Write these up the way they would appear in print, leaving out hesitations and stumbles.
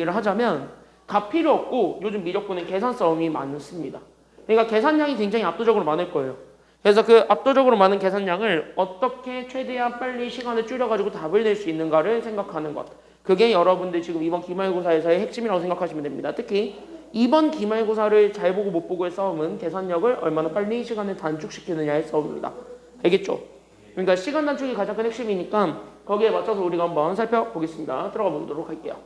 얘기를 하자면 값 필요 없고 요즘 미적분은 계산 싸움이 많습니다. 그러니까 계산량이 굉장히 압도적으로 많을 거예요. 그래서 그 압도적으로 많은 계산량을 어떻게 최대한 빨리 시간을 줄여가지고 답을 낼 수 있는가를 생각하는 것. 그게 여러분들 지금 이번 기말고사에서의 핵심이라고 생각하시면 됩니다. 특히 이번 기말고사를 잘 보고 못 보고의 싸움은 계산력을 얼마나 빨리 시간을 단축시키느냐의 싸움입니다. 알겠죠? 그러니까 시간 단축이 가장 큰 핵심이니까 거기에 맞춰서 우리가 한번 살펴보겠습니다. 들어가 보도록 할게요.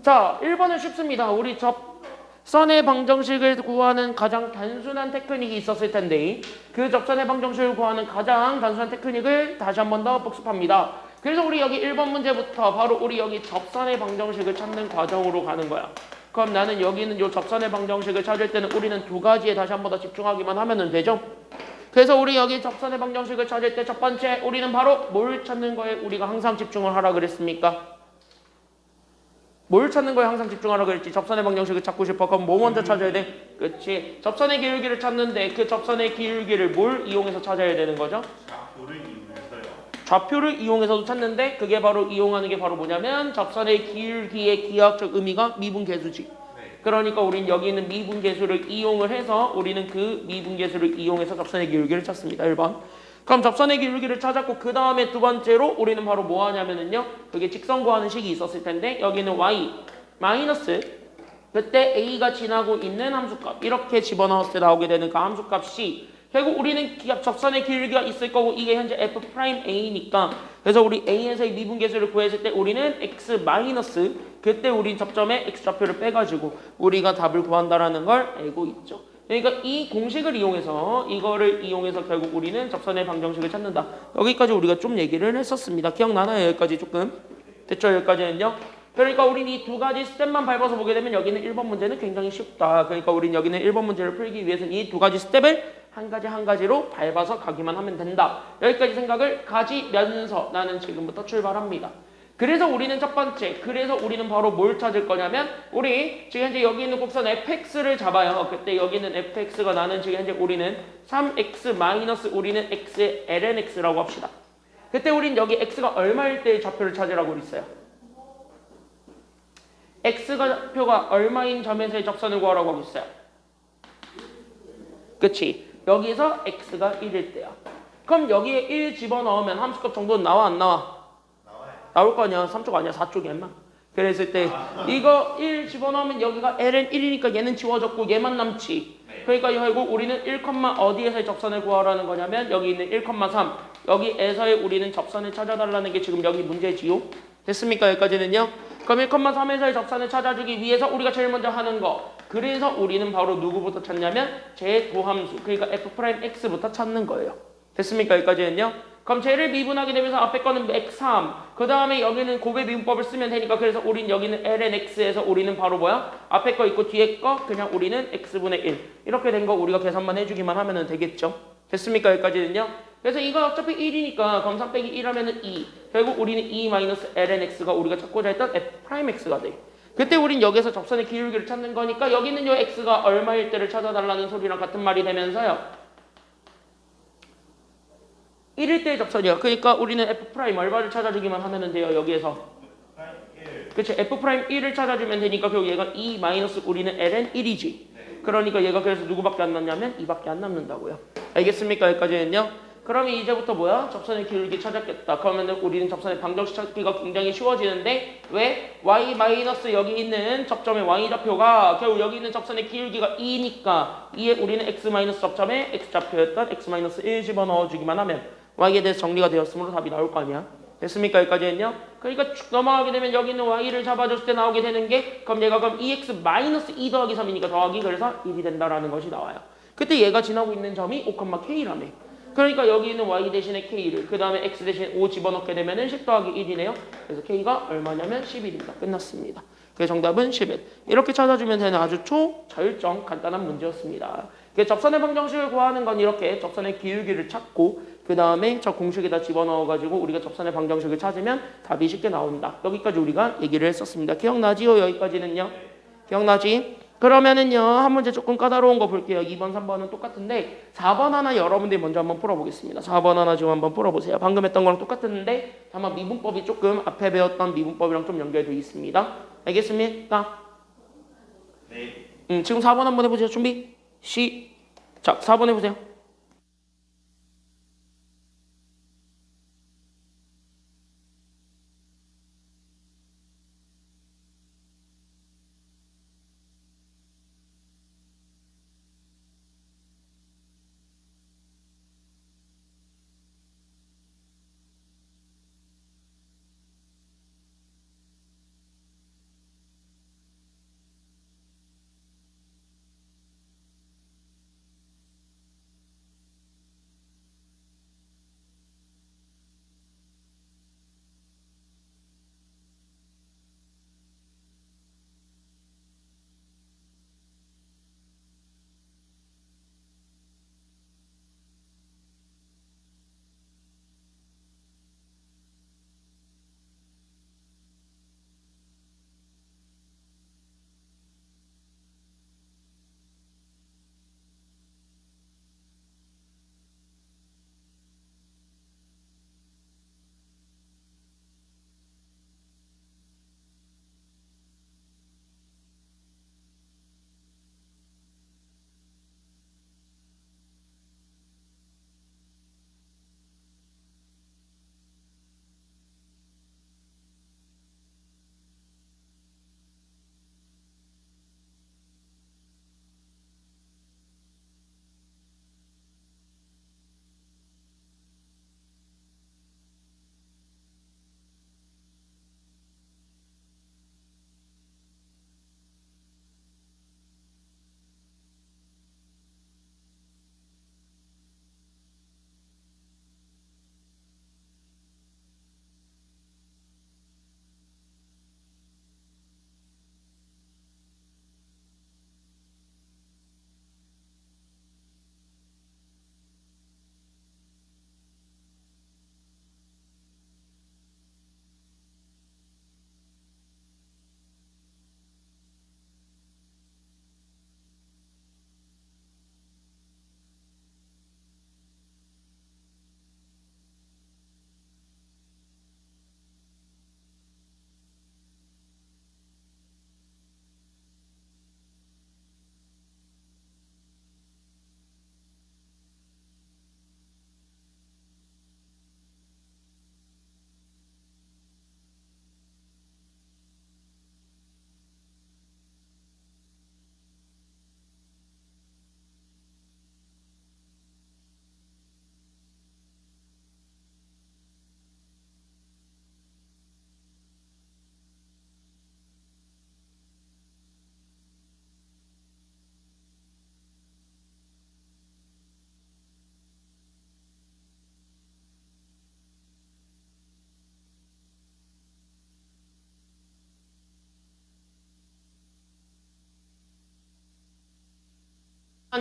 자, 1번은 쉽습니다. 우리 접선의 방정식을 구하는 가장 단순한 테크닉이 있었을 텐데 그 접선의 방정식을 구하는 가장 단순한 테크닉을 다시 한 번 더 복습합니다. 그래서 우리 여기 1번 문제부터 바로 우리 여기 접선의 방정식을 찾는 과정으로 가는 거야. 그럼 나는 여기는 요 접선의 방정식을 찾을 때는 우리는 두 가지에 다시 한 번 더 집중하기만 하면 되죠. 그래서 우리 여기 접선의 방정식을 찾을 때 첫 번째 우리는 바로 뭘 찾는 거에 우리가 항상 집중을 하라 그랬습니까? 뭘 찾는 거에 항상 집중하라 그랬지? 접선의 방정식을 찾고 싶어. 그럼 뭐 먼저 찾아야 돼? 그렇지. 접선의 기울기를 찾는데 그 접선의 기울기를 뭘 이용해서 찾아야 되는 거죠? 좌표를 이용해서요. 좌표를 이용해서도 찾는데 그게 바로 이용하는 게 바로 뭐냐면 접선의 기울기의 기하학적 의미가 미분계수지. 그러니까 우린 여기 있는 미분계수를 이용을 해서 우리는 그 미분계수를 이용해서 접선의 기울기를 찾습니다. 1번. 그럼 접선의 기울기를 찾았고 그 다음에 두 번째로 우리는 바로 뭐 하냐면은요. 그게 직선 구하는 식이 있었을 텐데 여기는 y 마이너스 그때 a가 지나고 있는 함수값 이렇게 집어넣었을 때 나오게 되는 그 함수값 c 결국 우리는 접선의 기울기가 있을 거고 이게 현재 f'a니까 그래서 우리 a에서의 미분계수를 구했을 때 우리는 x 마이너스 그때 우리 접점에 x좌표를 빼가지고 우리가 답을 구한다라는 걸 알고 있죠. 그러니까 이 공식을 이용해서 이거를 이용해서 결국 우리는 접선의 방정식을 찾는다. 여기까지 우리가 좀 얘기를 했었습니다. 기억나나요? 여기까지 조금 됐죠? 여기까지는요. 그러니까 우린 이 두 가지 스텝만 밟아서 보게 되면 여기는 1번 문제는 굉장히 쉽다. 그러니까 우린 여기는 1번 문제를 풀기 위해서는 이 두 가지 스텝을 한 가지 한 가지로 밟아서 가기만 하면 된다. 여기까지 생각을 가지면서 나는 지금부터 출발합니다. 그래서 우리는 첫 번째, 그래서 우리는 바로 뭘 찾을 거냐면 우리 지금 현재 여기 있는 곡선 fx를 잡아요. 그때 여기는 fx가 나는 지금 현재 우리는 3x 마이너스 우리는 x의 lnx라고 합시다. 그때 우린 여기 x가 얼마일 때 좌표를 찾으라고 그랬어요. x좌표가 얼마인 점에서의 접선을 구하라고 하고 있어요. 그치? 여기서 x가 1일 때야. 그럼 여기에 1 집어넣으면 함수값 정도는 나와 안 나와? 나올 거 아니야. 3쪽 아니야. 4쪽이야 인마. 그랬을 때 이거 1 집어넣으면 여기가 ln 1이니까 얘는 지워졌고 얘만 남지. 그러니까 결국 우리는 1, 어디에서의 접선을 구하라는 거냐면 여기 있는 1,3 여기에서의 우리는 접선을 찾아달라는 게 지금 여기 문제지요. 됐습니까? 여기까지는요. 그럼 1,3에서의 접선을 찾아주기 위해서 우리가 제일 먼저 하는 거 그래서 우리는 바로 누구부터 찾냐면 제도함수 그러니까 f'x부터 찾는 거예요. 됐습니까? 여기까지는요. 그럼 쟤를 미분하게 되면서 앞에 거는 x3 그 다음에 여기는 곱의 미분법을 쓰면 되니까 그래서 우린 여기는 lnx에서 우리는 바로 뭐야? 앞에 거 있고 뒤에 거 그냥 우리는 x분의 1 이렇게 된 거 우리가 계산만 해주기만 하면 되겠죠. 됐습니까? 여기까지는요. 그래서 이건 어차피 1이니까 그럼 3 빼기 1 하면은 2 결국 우리는 2 마이너스 lnx가 우리가 찾고자 했던 f'x가 돼. 그때 우린 여기서 접선의 기울기를 찾는 거니까 여기는 요 x가 얼마일 때를 찾아달라는 소리랑 같은 말이 되면서요. 1일 때의 접선이야. 그러니까 우리는 f' 얼마를 찾아주기만 하면 돼요. 여기에서. 그치? f'1을 찾아주면 되니까 결국 얘가 2 마이너스 우리는 ln 1이지. 그러니까 얘가 그래서 누구밖에 안 남냐면 2밖에 안 남는다고요. 알겠습니까? 여기까지는요. 그러면 이제부터 뭐야? 접선의 기울기 찾았겠다. 그러면 우리는 접선의 방정식 찾기가 굉장히 쉬워지는데 왜? y 마이너스 여기 있는 접점의 y좌표가 결국 여기 있는 접선의 기울기가 2니까 2에 우리는 x 마이너스 접점에 x좌표였던 x 마이너스 1 집어넣어주기만 하면 y에 대해서 정리가 되었으므로 답이 나올 거 아니야. 됐습니까? 여기까지는요. 그러니까 쭉 넘어가게 되면 여기 있는 y를 잡아줬을 때 나오게 되는 게 그럼 얘가 그럼 2x 마이너스 2 더하기 3이니까 더하기 그래서 1이 된다라는 것이 나와요. 그때 얘가 지나고 있는 점이 5,k라며. 그러니까 여기 있는 y 대신에 k를 그 다음에 x 대신에 5 집어넣게 되면은 10 더하기 1이네요. 그래서 k가 얼마냐면 11입니다. 끝났습니다. 그래서 정답은 11. 이렇게 찾아주면 되는 아주 초절정 간단한 문제였습니다. 접선의 방정식을 구하는 건 이렇게 접선의 기울기를 찾고 그 다음에 저 공식에다 집어넣어가지고 우리가 접선의 방정식을 찾으면 답이 쉽게 나온다. 여기까지 우리가 얘기를 했었습니다. 기억나지요? 여기까지는요? 기억나지? 그러면은요 한 문제 조금 까다로운 거 볼게요. 2번, 3번은 똑같은데 4번 하나 여러분들이 먼저 한번 풀어보겠습니다. 4번 하나 지금 한번 풀어보세요. 방금 했던 거랑 똑같았는데 다만 미분법이 조금 앞에 배웠던 미분법이랑 좀 연결되어 있습니다. 알겠습니까? 네. 지금 4번 한번 해보세요. 준비 시작. 4번 해보세요.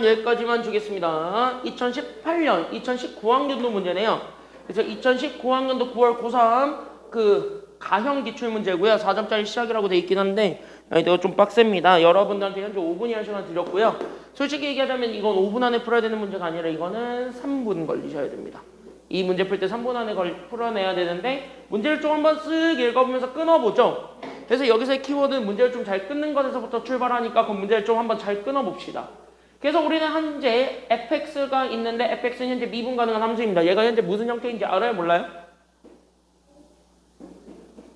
여기까지만 주겠습니다. 2018년, 2019학년도 문제네요. 그래서 2019학년도 9월 고3 그 가형 기출 문제고요. 4점짜리 시작이라고 돼 있긴 한데 이거 좀 빡셉니다. 여러분들한테 현재 5분이라는 시간 드렸고요. 솔직히 얘기하자면 이건 5분 안에 풀어야 되는 문제가 아니라 이거는 3분 걸리셔야 됩니다. 이 문제 풀 때 3분 안에 풀어내야 되는데 문제를 좀 한번 쓱 읽어보면서 끊어보죠. 그래서 여기서의 키워드는 문제를 좀 잘 끊는 것에서부터 출발하니까 그 문제를 좀 한번 잘 끊어봅시다. 그래서 우리는 현재 fx가 있는데 fx는 현재 미분 가능한 함수입니다. 얘가 현재 무슨 형태인지 알아요? 몰라요?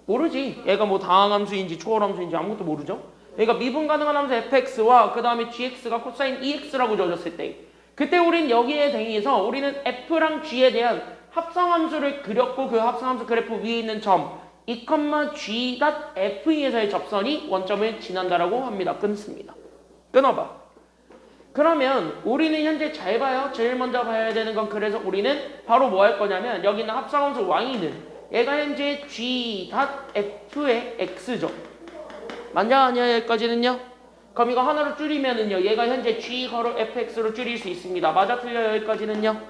모르지. 얘가 뭐 다항함수인지 초월함수인지 아무것도 모르죠. 얘가 미분 가능한 함수 fx와 그 다음에 gx가 코사인 ex라고 주어졌을 때 그때 우린 여기에 대해서 우리는 f랑 g에 대한 합성함수를 그렸고 그 합성함수 그래프 위에 있는 점 2,g.f2에서의 접선이 원점을 지난다라고 합니다. 끊습니다. 끊어봐. 그러면 우리는 현재 잘 봐요. 제일 먼저 봐야 되는 건 그래서 우리는 바로 뭐 할 거냐면 여기 있는 합성함수 y는 얘가 현재 g.f의 x죠. 맞냐 아니야 여기까지는요? 그럼 이거 하나로 줄이면은요 얘가 현재 g 괄호 fx로 줄일 수 있습니다. 맞아 틀려 여기까지는요?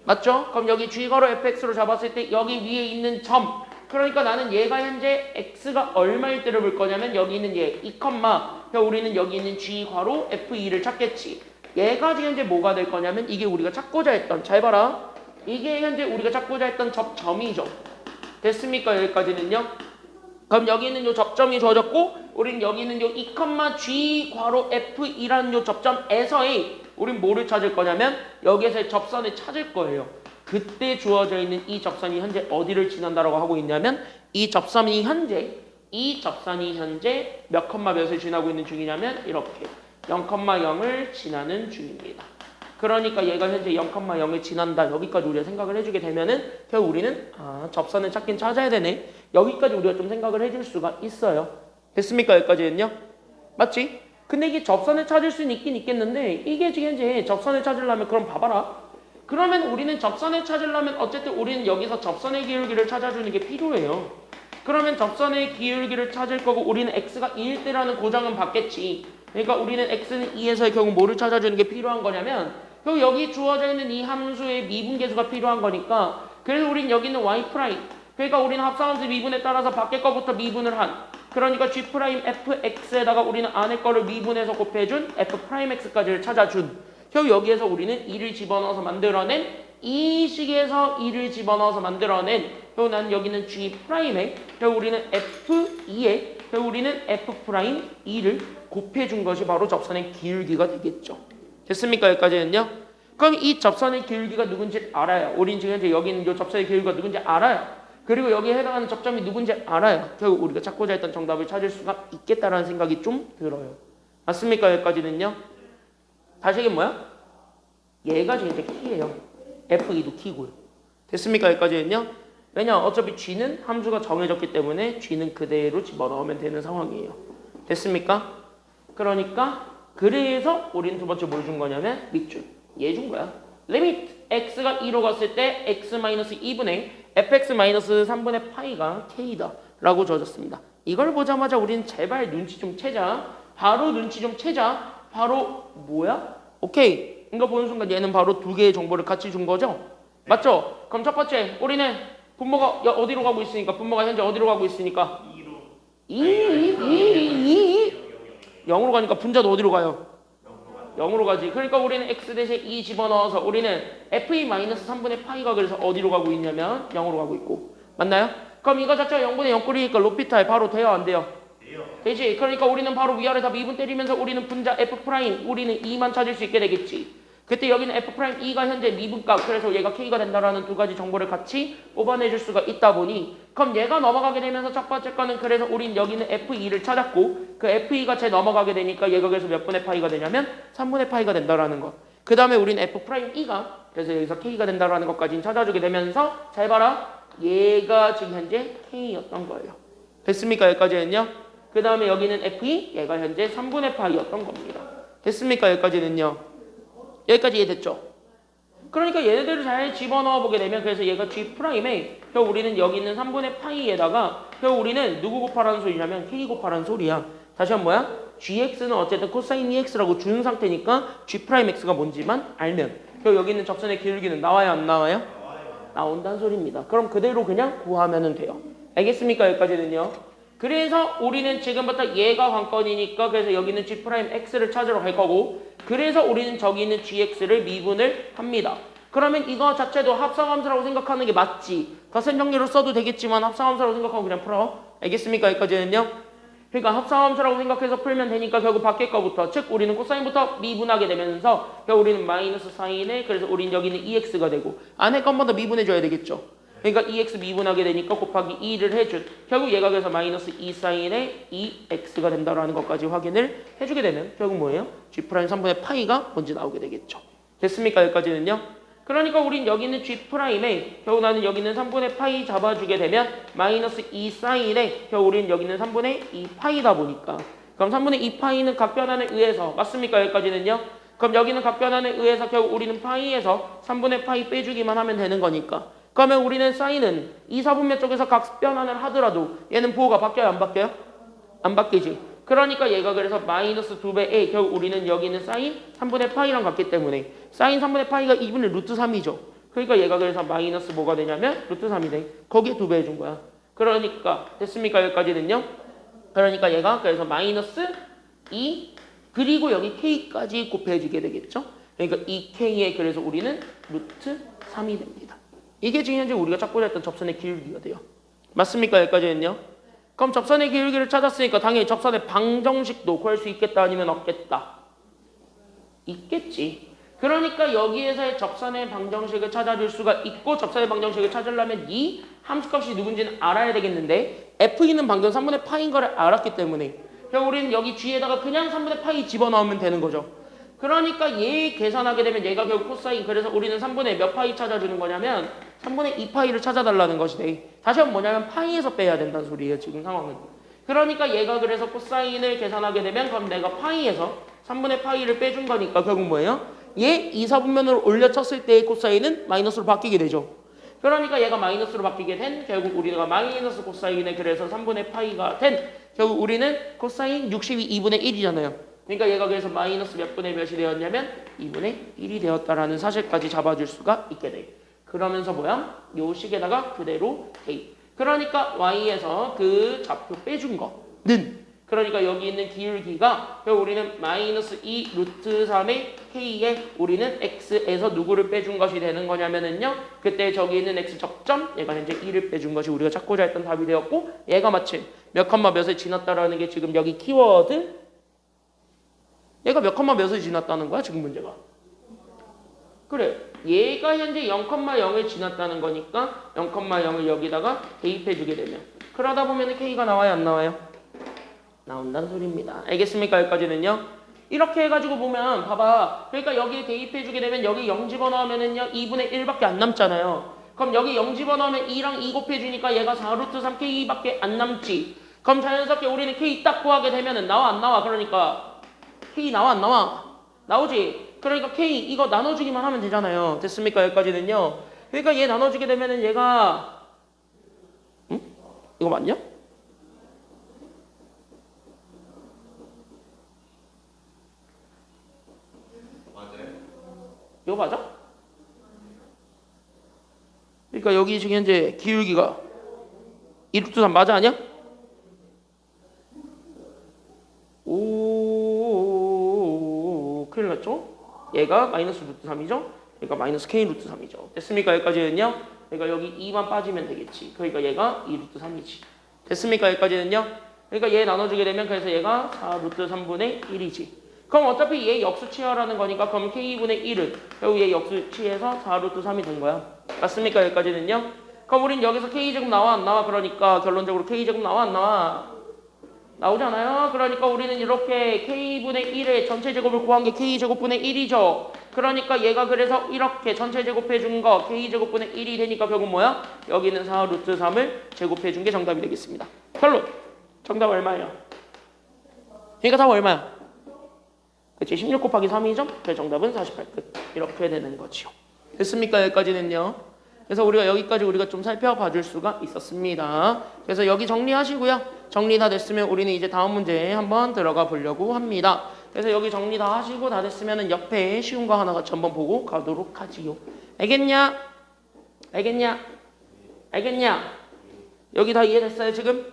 맞죠? 그럼 여기 g 괄호 fx로 잡았을 때 여기 위에 있는 점 그러니까 나는 얘가 현재 x가 얼마일 때를 볼 거냐면 여기 있는 얘 2, 그러니까 우리는 여기 있는 g 괄호 f2를 찾겠지. 얘가 현재 뭐가 될 거냐면 이게 우리가 찾고자 했던 잘 봐라. 이게 현재 우리가 찾고자 했던 접점이죠. 됐습니까? 여기까지는요? 그럼 여기 있는 요 접점이 주어졌고 우린 여기 있는 요 2,g 괄호 F2라는 요 접점에서의 우린 뭐를 찾을 거냐면 여기에서의 접선을 찾을 거예요. 그때 주어져 있는 이 접선이 현재 어디를 지난다라고 하고 있냐면 이 접선이 현재 몇 컴마 몇을 지나고 있는 중이냐면 이렇게 0,0을 지나는 중입니다. 그러니까 얘가 현재 0,0을 지난다. 여기까지 우리가 생각을 해주게 되면은 결국 우리는 접선을 찾긴 찾아야 되네. 여기까지 우리가 좀 생각을 해줄 수가 있어요. 됐습니까? 여기까지는요? 맞지? 근데 이게 접선을 찾을 수는 있긴 있겠는데 이게 지금 현재 접선을 찾으려면 그럼 봐봐라. 그러면 우리는 접선을 찾으려면 어쨌든 우리는 여기서 접선의 기울기를 찾아주는 게 필요해요. 그러면 접선의 기울기를 찾을 거고 우리는 x가 2일 때라는 고정은 받겠지. 그러니까 우리는 x는 2에서의 결국 뭐를 찾아주는 게 필요한 거냐면 결국 여기 주어져 있는 이 함수의 미분계수가 필요한 거니까 그래서 우리는 여기 있는 y'. 그러니까 우리는 합성함수 미분에 따라서 밖에 거부터 미분을 한 그러니까 G'fx에다가 우리는 안에 거를 미분해서 곱해준 F'x까지를 찾아준 결국 여기에서 우리는 2를 집어넣어서 만들어낸 이 식에서 2를 집어넣어서 만들어낸 결국 나는 여기는 G'에 결국 우리는 F2에 결국 우리는 F'2를 곱해준 것이 바로 접선의 기울기가 되겠죠. 됐습니까? 여기까지는요? 그럼 이 접선의 기울기가 누군지 알아요. 우린 지금 현재 여기 있는 이 접선의 기울기가 누군지 알아요. 그리고 여기에 해당하는 접점이 누군지 알아요. 결국 우리가 찾고자 했던 정답을 찾을 수가 있겠다라는 생각이 좀 들어요. 맞습니까? 여기까지는요? 다시 이게 뭐야? 얘가 지금 이제 키예요. F2도 키고요. 됐습니까? 여기까지는요? 왜냐? 어차피 G는 함수가 정해졌기 때문에 G는 그대로 집어넣으면 되는 상황이에요. 됐습니까? 그러니까 그래서 우리는 두 번째 뭘 준 거냐면 밑줄. 얘 준 거야. 리미트 x가 2로 갔을 때 x-2분의 fx-3분의 파이가 k다 라고 주어졌습니다. 이걸 보자마자 우리는 제발 눈치 좀 채자. 바로 눈치 좀 채자. 바로 뭐야? 오케이. 이거 보는 순간 얘는 바로 두 개의 정보를 같이 준 거죠? 맞죠? 그럼 첫 번째 우리는 분모가 어디로 가고 있으니까 분모가 현재 어디로 가고 있으니까 0으로 가니까 분자도 어디로 가요? 0으로 가지. 그러니까 우리는 x 대신 2 집어넣어서 우리는 f-3분의 파이가 그래서 어디로 가고 있냐면 0으로 가고 있고. 맞나요? 그럼 이거 자체가 0분의 0 꼴이니까 로피탈 바로 돼요? 안 돼요? 되지. 그러니까 우리는 바로 위아래 다 미분 때리면서 우리는 분자 f' 우리는 2만 찾을 수 있게 되겠지. 그때 여기는 f'2가 현재 미분값 그래서 얘가 k가 된다라는 두 가지 정보를 같이 뽑아내줄 수가 있다 보니 그럼 얘가 넘어가게 되면서 첫 번째 거는 그래서 우린 여기는 f2를 찾았고 그 f2가 제 넘어가게 되니까 얘가 그래서 몇 분의 파이가 되냐면 3분의 파이가 된다라는 거. 그 다음에 우린 f'2가 그래서 여기서 k가 된다라는 것까지 찾아주게 되면서 잘 봐라. 얘가 지금 현재 k였던 거예요. 됐습니까? 여기까지는요. 그 다음에 여기는 f2 얘가 현재 3분의 파이였던 겁니다. 됐습니까? 여기까지는요. 여기까지 이해됐죠? 그러니까 얘네들을 잘 집어넣어 보게 되면 그래서 얘가 G'에 결국 우리는 여기 있는 3분의 파이에다가 결국 우리는 누구 곱하라는 소리냐면 K 곱하라는 소리야. 다시 한번 뭐야? GX는 어쨌든 코사인 EX라고 준 상태니까 G'X가 뭔지만 알면 결국 여기 있는 접선의 기울기는 나와요? 안 나와요? 나온다는 소리입니다. 그럼 그대로 그냥 구하면 돼요. 알겠습니까? 여기까지는요. 그래서 우리는 지금부터 얘가 관건이니까 그래서 여기는 G'X를 찾으러 갈 거고 그래서 우리는 저기 있는 GX를 미분을 합니다. 그러면 이거 자체도 합성함수라고 생각하는 게 맞지. 덧셈 정리로 써도 되겠지만 합성함수라고 생각하고 그냥 풀어. 알겠습니까? 여기까지는요. 그러니까 합성함수라고 생각해서 풀면 되니까 결국 밖에 거부터 즉 우리는 코사인부터 미분하게 되면서 결국 우리는 마이너스 사인에 그래서 우리는 여기는 EX가 되고 안에 거 한 번 더 미분해줘야 되겠죠. 그러니까 EX 미분하게 되니까 곱하기 2를 해준 결국 얘가 그래서 마이너스 2 사인에 2X가 된다라는 것까지 확인을 해주게 되면 결국 뭐예요? G'3분의 파이가 먼저 나오게 되겠죠. 됐습니까? 여기까지는요. 그러니까 우린 여기 있는 G'에 결국 나는 여기 있는 3분의 파이 잡아주게 되면 마이너스 2 사인에 결국 우린 여기 있는 3분의 2 파이다 보니까 그럼 3분의 2 파이는 각변환에 의해서 맞습니까? 여기까지는요. 그럼 여기는 각변환에 의해서 결국 우리는 파이에서 3분의 파이 빼주기만 하면 되는 거니까 그러면 우리는 사인은 2, 4분면 쪽에서 각변환을 하더라도 얘는 부호가 바뀌어요? 안 바뀌어요? 안 바뀌지. 그러니까 얘가 그래서 마이너스 2배에 결국 우리는 여기 있는 사인 3분의 파이랑 같기 때문에 사인 3분의 파이가 2분의 루트 3이죠. 그러니까 얘가 그래서 마이너스 뭐가 되냐면 루트 3이 돼. 거기에 2배 해준 거야. 그러니까 됐습니까? 여기까지는요. 그러니까 얘가 그래서 마이너스 2 그리고 여기 k까지 곱해지게 되겠죠. 그러니까 이 k에 그래서 우리는 루트 3이 됩니다. 이게 지금 현재 우리가 찾고자 했던 접선의 기울기가 돼요. 맞습니까? 여기까지는요. 그럼 접선의 기울기를 찾았으니까 당연히 접선의 방정식도 구할 수 있겠다 아니면 없겠다? 있겠지. 그러니까 여기에서의 접선의 방정식을 찾아줄 수가 있고 접선의 방정식을 찾으려면 이 함수값이 누군지는 알아야 되겠는데 F는 방금 3분의 파인 거를 알았기 때문에 그럼 우리는 여기 G에다가 그냥 3분의 파이 집어넣으면 되는 거죠. 그러니까 얘 계산하게 되면 얘가 결국 코사인 그래서 우리는 3분의 몇 파이 찾아주는 거냐면 3분의 2파이를 찾아달라는 것이네. 다시 한번 뭐냐면 파이에서 빼야 된다는 소리예요. 지금 상황은. 그러니까 얘가 그래서 코사인을 계산하게 되면 그럼 내가 파이에서 3분의 파이를 빼준 거니까 결국 뭐예요? 얘 2, 4분면으로 올려쳤을 때의 코사인은 마이너스로 바뀌게 되죠. 그러니까 얘가 마이너스로 바뀌게 된 결국 우리가 마이너스 코사인에 그래서 3분의 파이가 된 결국 우리는 코사인 62 2분의 1이잖아요. 그러니까 얘가 그래서 마이너스 몇 분의 몇이 되었냐면 2분의 1이 되었다라는 사실까지 잡아줄 수가 있게 돼. 그러면서 뭐야? 요 식에다가 그대로 A. 그러니까 Y에서 그 좌표 빼준 거는 그러니까 여기 있는 기울기가 우리는 마이너스 2 루트 3의 K에 우리는 X에서 누구를 빼준 것이 되는 거냐면은요. 그때 저기 있는 X 적점 얘가 현재 1을 빼준 것이 우리가 찾고자 했던 답이 되었고 얘가 마침 몇 컴마 몇을 지났다라는 게 지금 여기 키워드 얘가 몇 컴마 몇을 지났다는 거야 지금 문제가. 그래 얘가 현재 0,0을 지났다는 거니까 0,0을 여기다가 대입해 주게 되면 그러다 보면 K가 나와요 안 나와요? 나온다는 소리입니다. 알겠습니까? 여기까지는요. 이렇게 해가지고 보면 봐봐. 그러니까 여기에 대입해 주게 되면 여기 0 집어넣으면은요 2분의 1밖에 안 남잖아요. 그럼 여기 0 집어넣으면 2랑 2 곱해주니까 얘가 4루트 3K밖에 안 남지. 그럼 자연스럽게 우리는 K 딱 구하게 되면은 나와 안 나와? 그러니까 K 나와 안 나와? 나오지. 그러니까 K 이거 나눠주기만 하면 되잖아요. 됐습니까? 여기까지는요. 그러니까 얘 나눠주게 되면은 얘가 이거 맞냐? 이거 맞아? 그러니까 여기 지금 현재 기울기가 2루트 3 맞아 아니야? 오 큰일 났죠? 얘가 마이너스 루트 3이죠? 얘가 마이너스 K 루트 3이죠. 됐습니까? 여기까지는요? 그러니까 여기 2만 빠지면 되겠지. 그러니까 얘가 2 루트 3이지. 됐습니까? 여기까지는요? 그러니까 얘 나눠주게 되면 그래서 얘가 4 루트 3분의 1이지. 그럼 어차피 얘 역수치하라는 거니까 그럼 K분의 1은 결국 얘 역수치해서 4루트 3이 된 거야. 맞습니까? 여기까지는요? 그럼 우린 여기서 K제곱 나와 안 나와? 그러니까 결론적으로 K제곱 나와 안 나와? 나오잖아요. 그러니까 우리는 이렇게 K분의 1의 전체 제곱을 구한 게 K제곱분의 1이죠. 그러니까 얘가 그래서 이렇게 전체 제곱해 준 거 K제곱분의 1이 되니까 결국 뭐야? 여기는 4루트 3을 제곱해 준 게 정답이 되겠습니다. 결론! 정답 얼마예요? 그러니까 답 얼마야? 그치? 16 곱하기 3이죠? 그래서 정답은 48끝. 이렇게 되는 거지요. 됐습니까? 여기까지는요. 그래서 우리가 여기까지 우리가 좀 살펴봐 줄 수가 있었습니다. 그래서 여기 정리하시고요. 정리 다 됐으면 우리는 이제 다음 문제에 한번 들어가 보려고 합니다. 그래서 여기 정리 다 하시고 다 됐으면 옆에 쉬운 거 하나 같이 한번 보고 가도록 하지요. 알겠냐? 알겠냐? 알겠냐? 여기 다 이해됐어요 지금?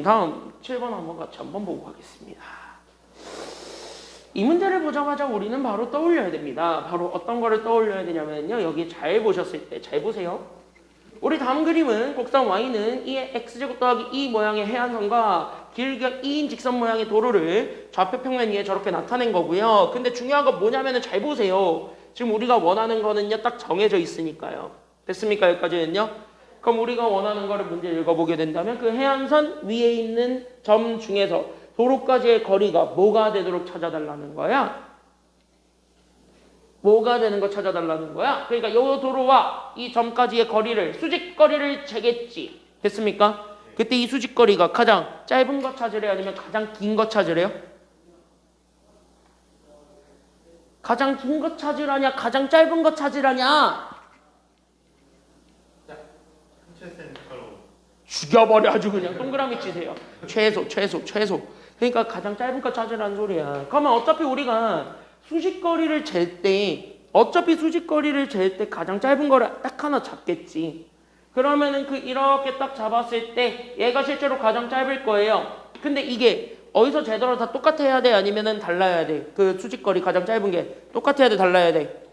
다음 7번 한번 같이 한번 보고 가겠습니다. 이 문제를 보자마자 우리는 바로 떠올려야 됩니다. 바로 어떤 거를 떠올려야 되냐면요. 여기 잘 보셨을 때 잘 보세요. 우리 다음 그림은 곡선 Y는 이의 X제곱 더하기 2 모양의 해안선과 길이가 2인 직선 모양의 도로를 좌표 평면 위에 저렇게 나타낸 거고요. 근데 중요한 건 뭐냐면은 잘 보세요. 지금 우리가 원하는 거는요. 딱 정해져 있으니까요. 됐습니까? 여기까지는요. 그럼 우리가 원하는 거를 문제 읽어보게 된다면 그 해안선 위에 있는 점 중에서 도로까지의 거리가 뭐가 되도록 찾아달라는 거야? 뭐가 되는 거 찾아달라는 거야? 그러니까 이 도로와 이 점까지의 거리를 수직거리를 재겠지. 됐습니까? 그때 이 수직거리가 가장 짧은 거 찾으래요? 아니면 가장 긴 거 찾으래요? 가장 긴 거 찾으라냐? 가장 짧은 거 찾으라냐? 죽여버려 아주 그냥 동그라미 치세요. 최소. 그러니까 가장 짧은 거 찾으라는 소리야. 그러면 어차피 우리가 수직거리를 잴 때 가장 짧은 거를 딱 하나 잡겠지. 그러면은 이렇게 딱 잡았을 때 얘가 실제로 가장 짧을 거예요. 근데 이게 어디서 제대로 다 똑같아야 돼? 아니면은 달라야 돼? 그 수직거리 가장 짧은 게 똑같아야 돼? 달라야 돼?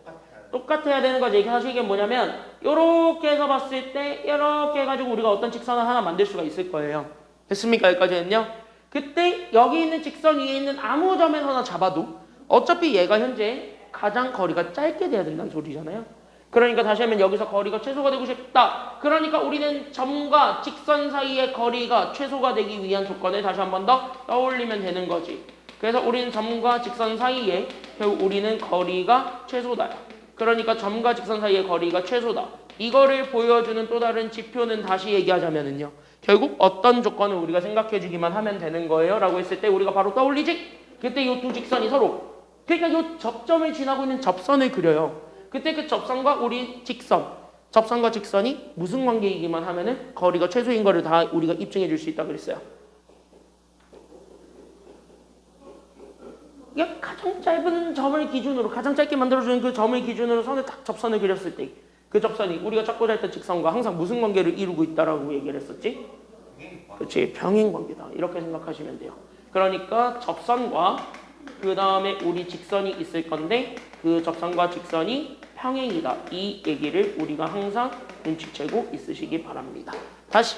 똑같아야 되는 거지. 사실 이게 뭐냐면 요렇게 해서 봤을 때 이렇게 해가지고 우리가 어떤 직선을 하나 만들 수가 있을 거예요. 됐습니까? 여기까지는요. 그때 여기 있는 직선 위에 있는 아무 점에서나 잡아도 어차피 얘가 현재 가장 거리가 짧게 돼야 된다는 소리잖아요. 그러니까 다시 하면 여기서 거리가 최소가 되고 싶다. 그러니까 우리는 점과 직선 사이의 거리가 최소가 되기 위한 조건을 다시 한 번 더 떠올리면 되는 거지. 그래서 우리는 점과 직선 사이에 결국 우리는 거리가 최소다. 그러니까 점과 직선 사이의 거리가 최소다. 이거를 보여주는 또 다른 지표는 다시 얘기하자면은요. 결국 어떤 조건을 우리가 생각해 주기만 하면 되는 거예요. 라고 했을 때 우리가 바로 떠올리지? 그때 이 두 직선이 서로 그러니까 이 접점을 지나고 있는 접선을 그려요. 그때 그 접선과 우리 직선 접선과 직선이 무슨 관계이기만 하면은 거리가 최소인 거를 다 우리가 입증해 줄 수 있다 그랬어요. 이게 가장 짧은 점을 기준으로 가장 짧게 만들어주는 그 점을 기준으로 선을 딱 접선을 그렸을 때 그 접선이 우리가 찾고자 했던 직선과 항상 무슨 관계를 이루고 있다라고 얘기를 했었지? 그렇지, 평행 관계다. 이렇게 생각하시면 돼요. 그러니까 접선과 그 다음에 우리 직선이 있을 건데 그 접선과 직선이 평행이다. 이 얘기를 우리가 항상 눈치채고 있으시기 바랍니다. 다시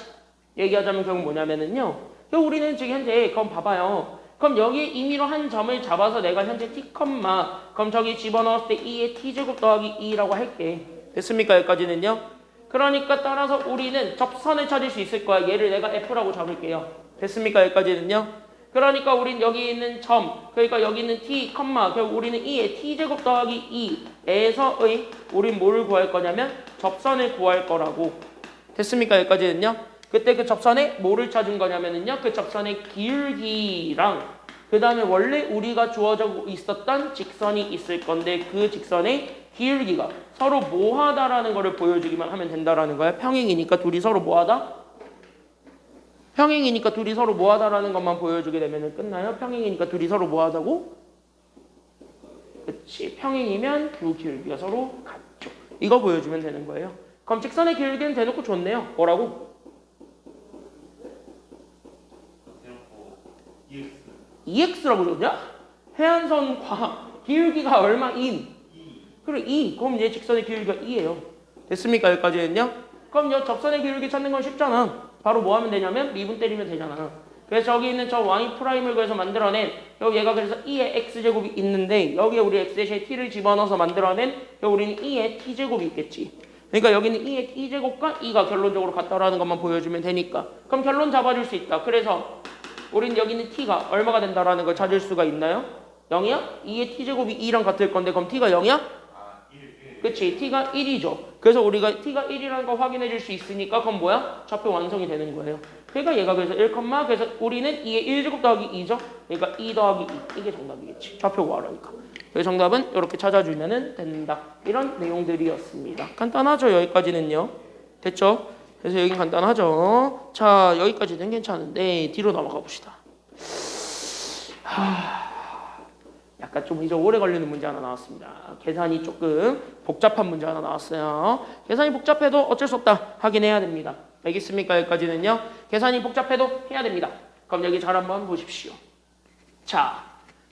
얘기하자면 결국 뭐냐면은요. 우리는 지금 현재 그럼 봐봐요. 그럼 여기 임의로 한 점을 잡아서 내가 현재 t, 그럼 저기 집어넣었을 때 2의 t제곱 더하기 2라고 할게. 됐습니까? 여기까지는요. 그러니까 따라서 우리는 접선을 찾을 수 있을 거야. 얘를 내가 f라고 잡을게요. 됐습니까? 여기까지는요. 그러니까 우린 여기 있는 점, 그러니까 여기 있는 t, 결국 우리는 2의 t제곱 더하기 2에서의 우린 뭐를 구할 거냐면 접선을 구할 거라고. 됐습니까? 여기까지는요. 그때 그 접선에 뭐를 찾은 거냐면은요. 그 접선의 기울기랑 그 다음에 원래 우리가 주어져 있었던 직선이 있을 건데 그 직선의 기울기가 서로 뭐하다라는 거를 보여주기만 하면 된다라는 거야. 평행이니까 둘이 서로 뭐하다? 평행이니까 둘이 서로 뭐하다라는 것만 보여주게 되면 끝나요. 평행이니까 둘이 서로 뭐하다고? 그치. 평행이면 두 기울기가 서로 같죠. 이거 보여주면 되는 거예요. 그럼 직선의 기울기는 대놓고 좋네요. 뭐라고? EX라고 줬냐? 해안선과 기울기가 얼마인? 그래 2. 그럼 얘 직선의 기울기가 2예요. 됐습니까? 여기까지는요? 그럼 이 접선의 기울기 찾는 건 쉽잖아. 바로 뭐 하면 되냐면 미분 때리면 되잖아. 그래서 저기 있는 저 y''을 구해서 만들어낸 여기 얘가 그래서 2의 x제곱이 있는데 여기에 우리 x 대신에 t를 집어넣어서 만들어낸 여기 우리는 2의 t제곱이 있겠지. 그러니까 여기는 2의 t제곱과 2가 결론적으로 같다라는 것만 보여주면 되니까 그럼 결론 잡아줄 수 있다. 그래서 우리는 여기 있는 t가 얼마가 된다라는 걸 찾을 수가 있나요? 0이야? 2의 t제곱이 2랑 같을 건데 그럼 t가 0이야? 그치, t가 1이죠. 그래서 우리가 t가 1이라는 걸 확인해 줄 수 있으니까 그건 뭐야? 좌표 완성이 되는 거예요. 그러니까 얘가 그래서 1, 그래서 우리는 2의 1제곱 더하기 2죠. 그러니까 2 더하기 2. 이게 정답이겠지. 좌표 구하라니까. 그래서 정답은 이렇게 찾아주면 된다. 이런 내용들이었습니다. 간단하죠? 여기까지는요. 됐죠? 그래서 여긴 간단하죠? 자, 여기까지는 괜찮은데 뒤로 넘어가 봅시다. 약간 좀 이제 오래 걸리는 문제 하나 나왔습니다. 계산이 조금 복잡한 문제 하나 나왔어요. 계산이 복잡해도 어쩔 수 없다. 확인해야 됩니다. 알겠습니까? 여기까지는요. 계산이 복잡해도 해야 됩니다. 그럼 여기 잘 한번 보십시오. 자,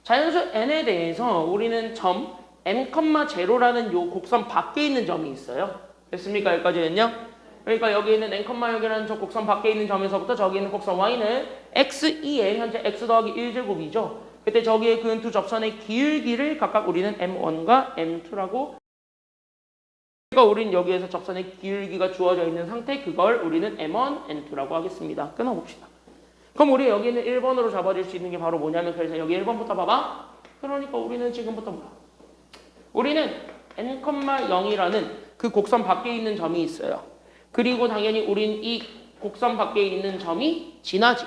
자연수 n에 대해서 우리는 점 n,0라는 요 곡선 밖에 있는 점이 있어요. 됐습니까? 여기까지는요. 그러니까 여기 있는 n,6이라는 저 곡선 밖에 있는 점에서부터 저기 있는 곡선 y는 x2에 현재 x 더하기 1제곱이죠. 그때 저기에 그은 두 접선의 기울기를 각각 우리는 m1과 m2라고 그러니까 우리는 여기에서 접선의 기울기가 주어져 있는 상태 그걸 우리는 m1, m2라고 하겠습니다. 끊어봅시다. 그럼 우리 여기는 1번으로 잡아줄 수 있는 게 바로 뭐냐면 그래서 여기 1번부터 봐봐. 그러니까 우리는 지금부터 뭐야? 우리는 n,0이라는 그 곡선 밖에 있는 점이 있어요. 그리고 당연히 우린 이 곡선 밖에 있는 점이 지나지.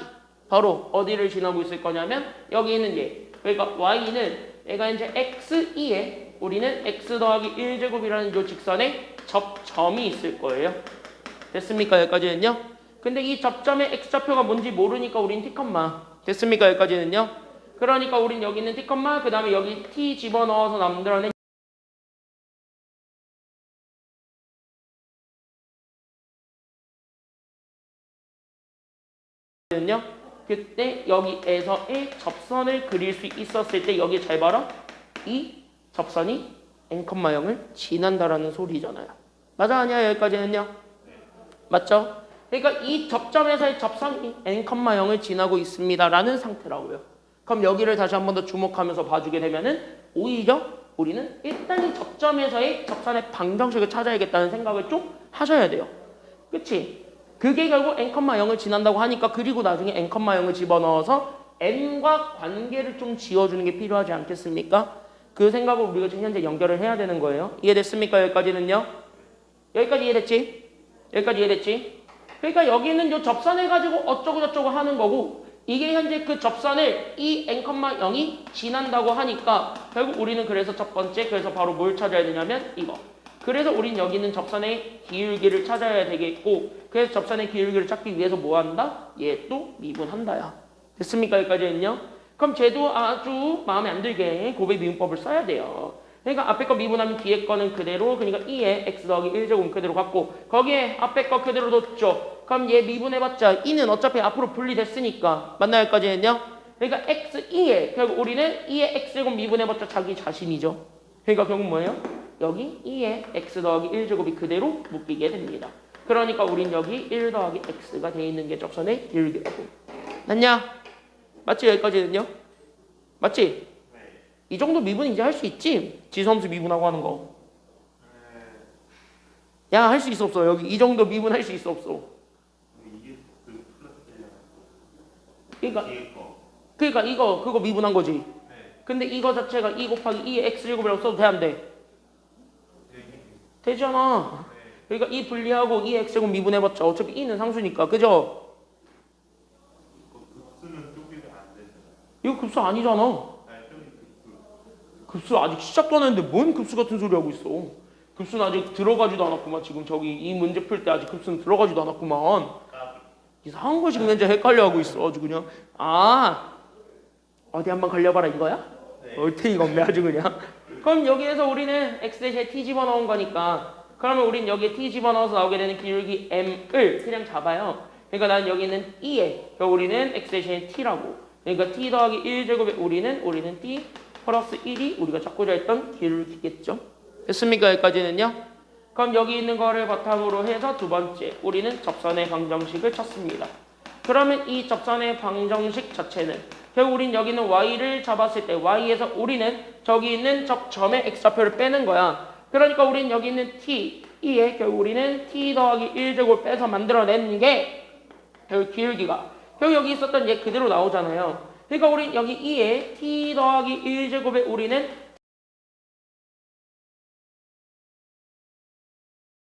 바로 어디를 지나고 있을 거냐면 여기 있는 얘. 그러니까 y는 얘가 이제 x2에 우리는 x 더하기 1제곱이라는 요 직선에 접점이 있을 거예요. 됐습니까? 여기까지는요. 근데 이 접점의 x좌표가 뭔지 모르니까 우린 t, 됐습니까? 여기까지는요. 그러니까 우린 여기 있는 t, 그 다음에 여기 t 집어넣어서 만들어낸 그때 여기에서의 접선을 그릴 수 있었을 때 여기 잘 봐라. 이 접선이 n,0을 지난다라는 소리잖아요. 맞아 아니야 여기까지는요? 맞죠? 그러니까 이 접점에서의 접선이 n,0을 지나고 있습니다라는 상태라고요. 그럼 여기를 다시 한 번 더 주목하면서 봐주게 되면은 오히려 우리는 일단 이 접점에서의 접선의 방정식을 찾아야겠다는 생각을 좀 하셔야 돼요. 그치? 그게 결국 n,0을 지난다고 하니까 그리고 나중에 n,0을 집어넣어서 n과 관계를 좀 지어주는 게 필요하지 않겠습니까? 그 생각을 우리가 지금 현재 연결을 해야 되는 거예요. 이해됐습니까? 여기까지는요? 여기까지 이해됐지? 여기까지 이해됐지? 그러니까 여기는 요 접선을 가지고 어쩌고 저쩌고 하는 거고 이게 현재 그 접선을 이 n,0이 지난다고 하니까 결국 우리는 그래서 첫 번째 그래서 바로 뭘 찾아야 되냐면 이거. 그래서 우린 여기 있는 접선의 기울기를 찾아야 되겠고 그래서 접선의 기울기를 찾기 위해서 뭐 한다? 얘 또 미분한다야. 됐습니까? 여기까지는요? 그럼 쟤도 아주 마음에 안 들게 곱의 미분법을 써야 돼요. 그러니까 앞에 거 미분하면 뒤에 거는 그대로 그러니까 2에 x 더하기 1제곱 그대로 갖고 거기에 앞에 거 그대로 뒀죠. 그럼 얘 미분해봤자 2는 어차피 앞으로 분리됐으니까 맞나요? 여기까지는요? 그러니까 x2에 결국 우리는 2의 x제곱 미분해봤자 자기 자신이죠. 그러니까 결국 뭐예요? 여기 2의 x 더하기 1제곱이 그대로 묶이게 됩니다. 그러니까 우린 여기 1 더하기 x가 돼 있는 게 접선의 기울기라고. 맞냐? 맞지? 여기까지는요? 맞지? 이 정도 미분 이제 할 수 있지? 지수함수 미분하고 하는 거. 야, 할 수 있어 없어? 여기 이 정도 미분 할 수 있어 없어? 그러니까 이거 그거 미분한 거지. 근데 이거 자체가 2 곱하기 2의 x제곱이라고 써도 돼 안 돼? 되잖아. 그러니까 2 분리하고 2의 x제곱 미분해봤자 어차피 2는 상수니까 그죠? 이거 급수 아니잖아. 급수 아직 시작도 안 했는데 뭔 급수 같은 소리 하고 있어. 급수는 아직 들어가지도 않았구만. 지금 저기 이 문제 풀 때 아직 급수는 들어가지도 않았구만. 이상한 거 지금 현재 헷갈려 하고 있어. 아주 그냥. 아 어디 한번 걸려봐라 이거야? 얼탱이가 없네 아주 그냥. 그럼 여기에서 우리는 x 대신에 t 집어넣은 거니까 그러면 우린 여기에 t 집어넣어서 나오게 되는 기울기 m을 그냥 잡아요. 그러니까 나는 여기 있는 2에 우리는 x 대신에 t라고. 그러니까 t 더하기 1제곱에 우리는 t 플러스 1이 우리가 찾고자 했던 기울기겠죠. 됐습니까? 여기까지는요? 그럼 여기 있는 거를 바탕으로 해서 두 번째 우리는 접선의 방정식을 찾습니다. 그러면 이 접선의 방정식 자체는 결국 우린 여기는 y를 잡았을 때 y에서 우리는 저기 있는 접점의 x좌표를 빼는 거야. 그러니까 우린 여기 있는 t, 2에 결국 우리는 t 더하기 1제곱을 빼서 만들어낸 게 결국 기울기가 결국 여기 있었던 얘 그대로 나오잖아요. 그러니까 우린 여기 2에 t 더하기 1제곱에 우리는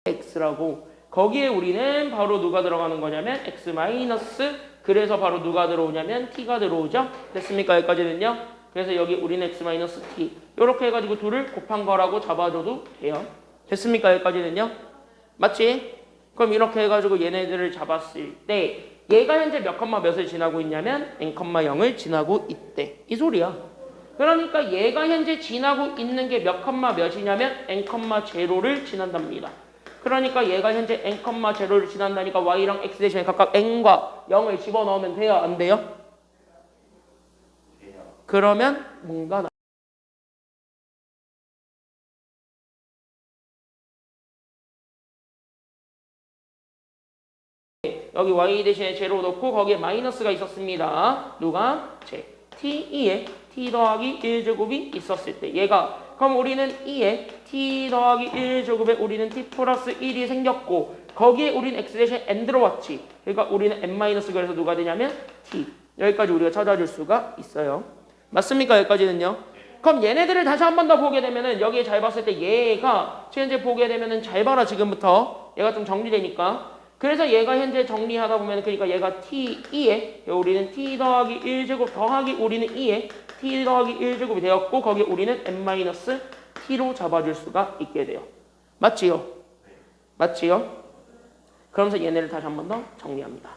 x라고 거기에 우리는 바로 누가 들어가는 거냐면 x 마이너스 그래서 바로 누가 들어오냐면 t가 들어오죠. 됐습니까? 여기까지는요. 그래서 여기 우리는 x 마이너스 t 이렇게 해가지고 둘을 곱한 거라고 잡아줘도 돼요. 됐습니까? 여기까지는요. 맞지? 그럼 이렇게 해가지고 얘네들을 잡았을 때 얘가 현재 몇 컴마 몇을 지나고 있냐면 n,0을 지나고 있대. 이 소리야. 그러니까 얘가 현재 지나고 있는 게 몇 컴마 몇이냐면 n,0를 지난답니다. 그러니까 얘가 현재 n,0를 지난다니까 y랑 x 대신에 각각 n과 0을 집어넣으면 돼요? 안 돼요? 그러면 뭔가 여기 y 대신에 제로 넣고 거기에 마이너스가 있었습니다. 누가? 제 t2에 t 더하기 1제곱이 있었을 때 얘가 그럼 우리는 2에 t 더하기 1제곱에 우리는 t 플러스 1이 생겼고 거기에 우리는 x 대신에 n 들어왔지. 그러니까 우리는 n 마이너스 그래서 누가 되냐면 t. 여기까지 우리가 찾아줄 수가 있어요. 맞습니까? 여기까지는요. 그럼 얘네들을 다시 한 번 더 보게 되면은 여기에 잘 봤을 때 얘가 현재 보게 되면은 잘 봐라 지금부터 얘가 좀 정리되니까 그래서 얘가 현재 정리하다 보면 그러니까 얘가 t2에 우리는 t 더하기 1제곱 더하기 우리는 2에 t 더하기 1제곱이 되었고 거기에 우리는 n-t로 잡아줄 수가 있게 돼요. 맞지요? 맞지요? 그러면서 얘네를 다시 한 번 더 정리합니다.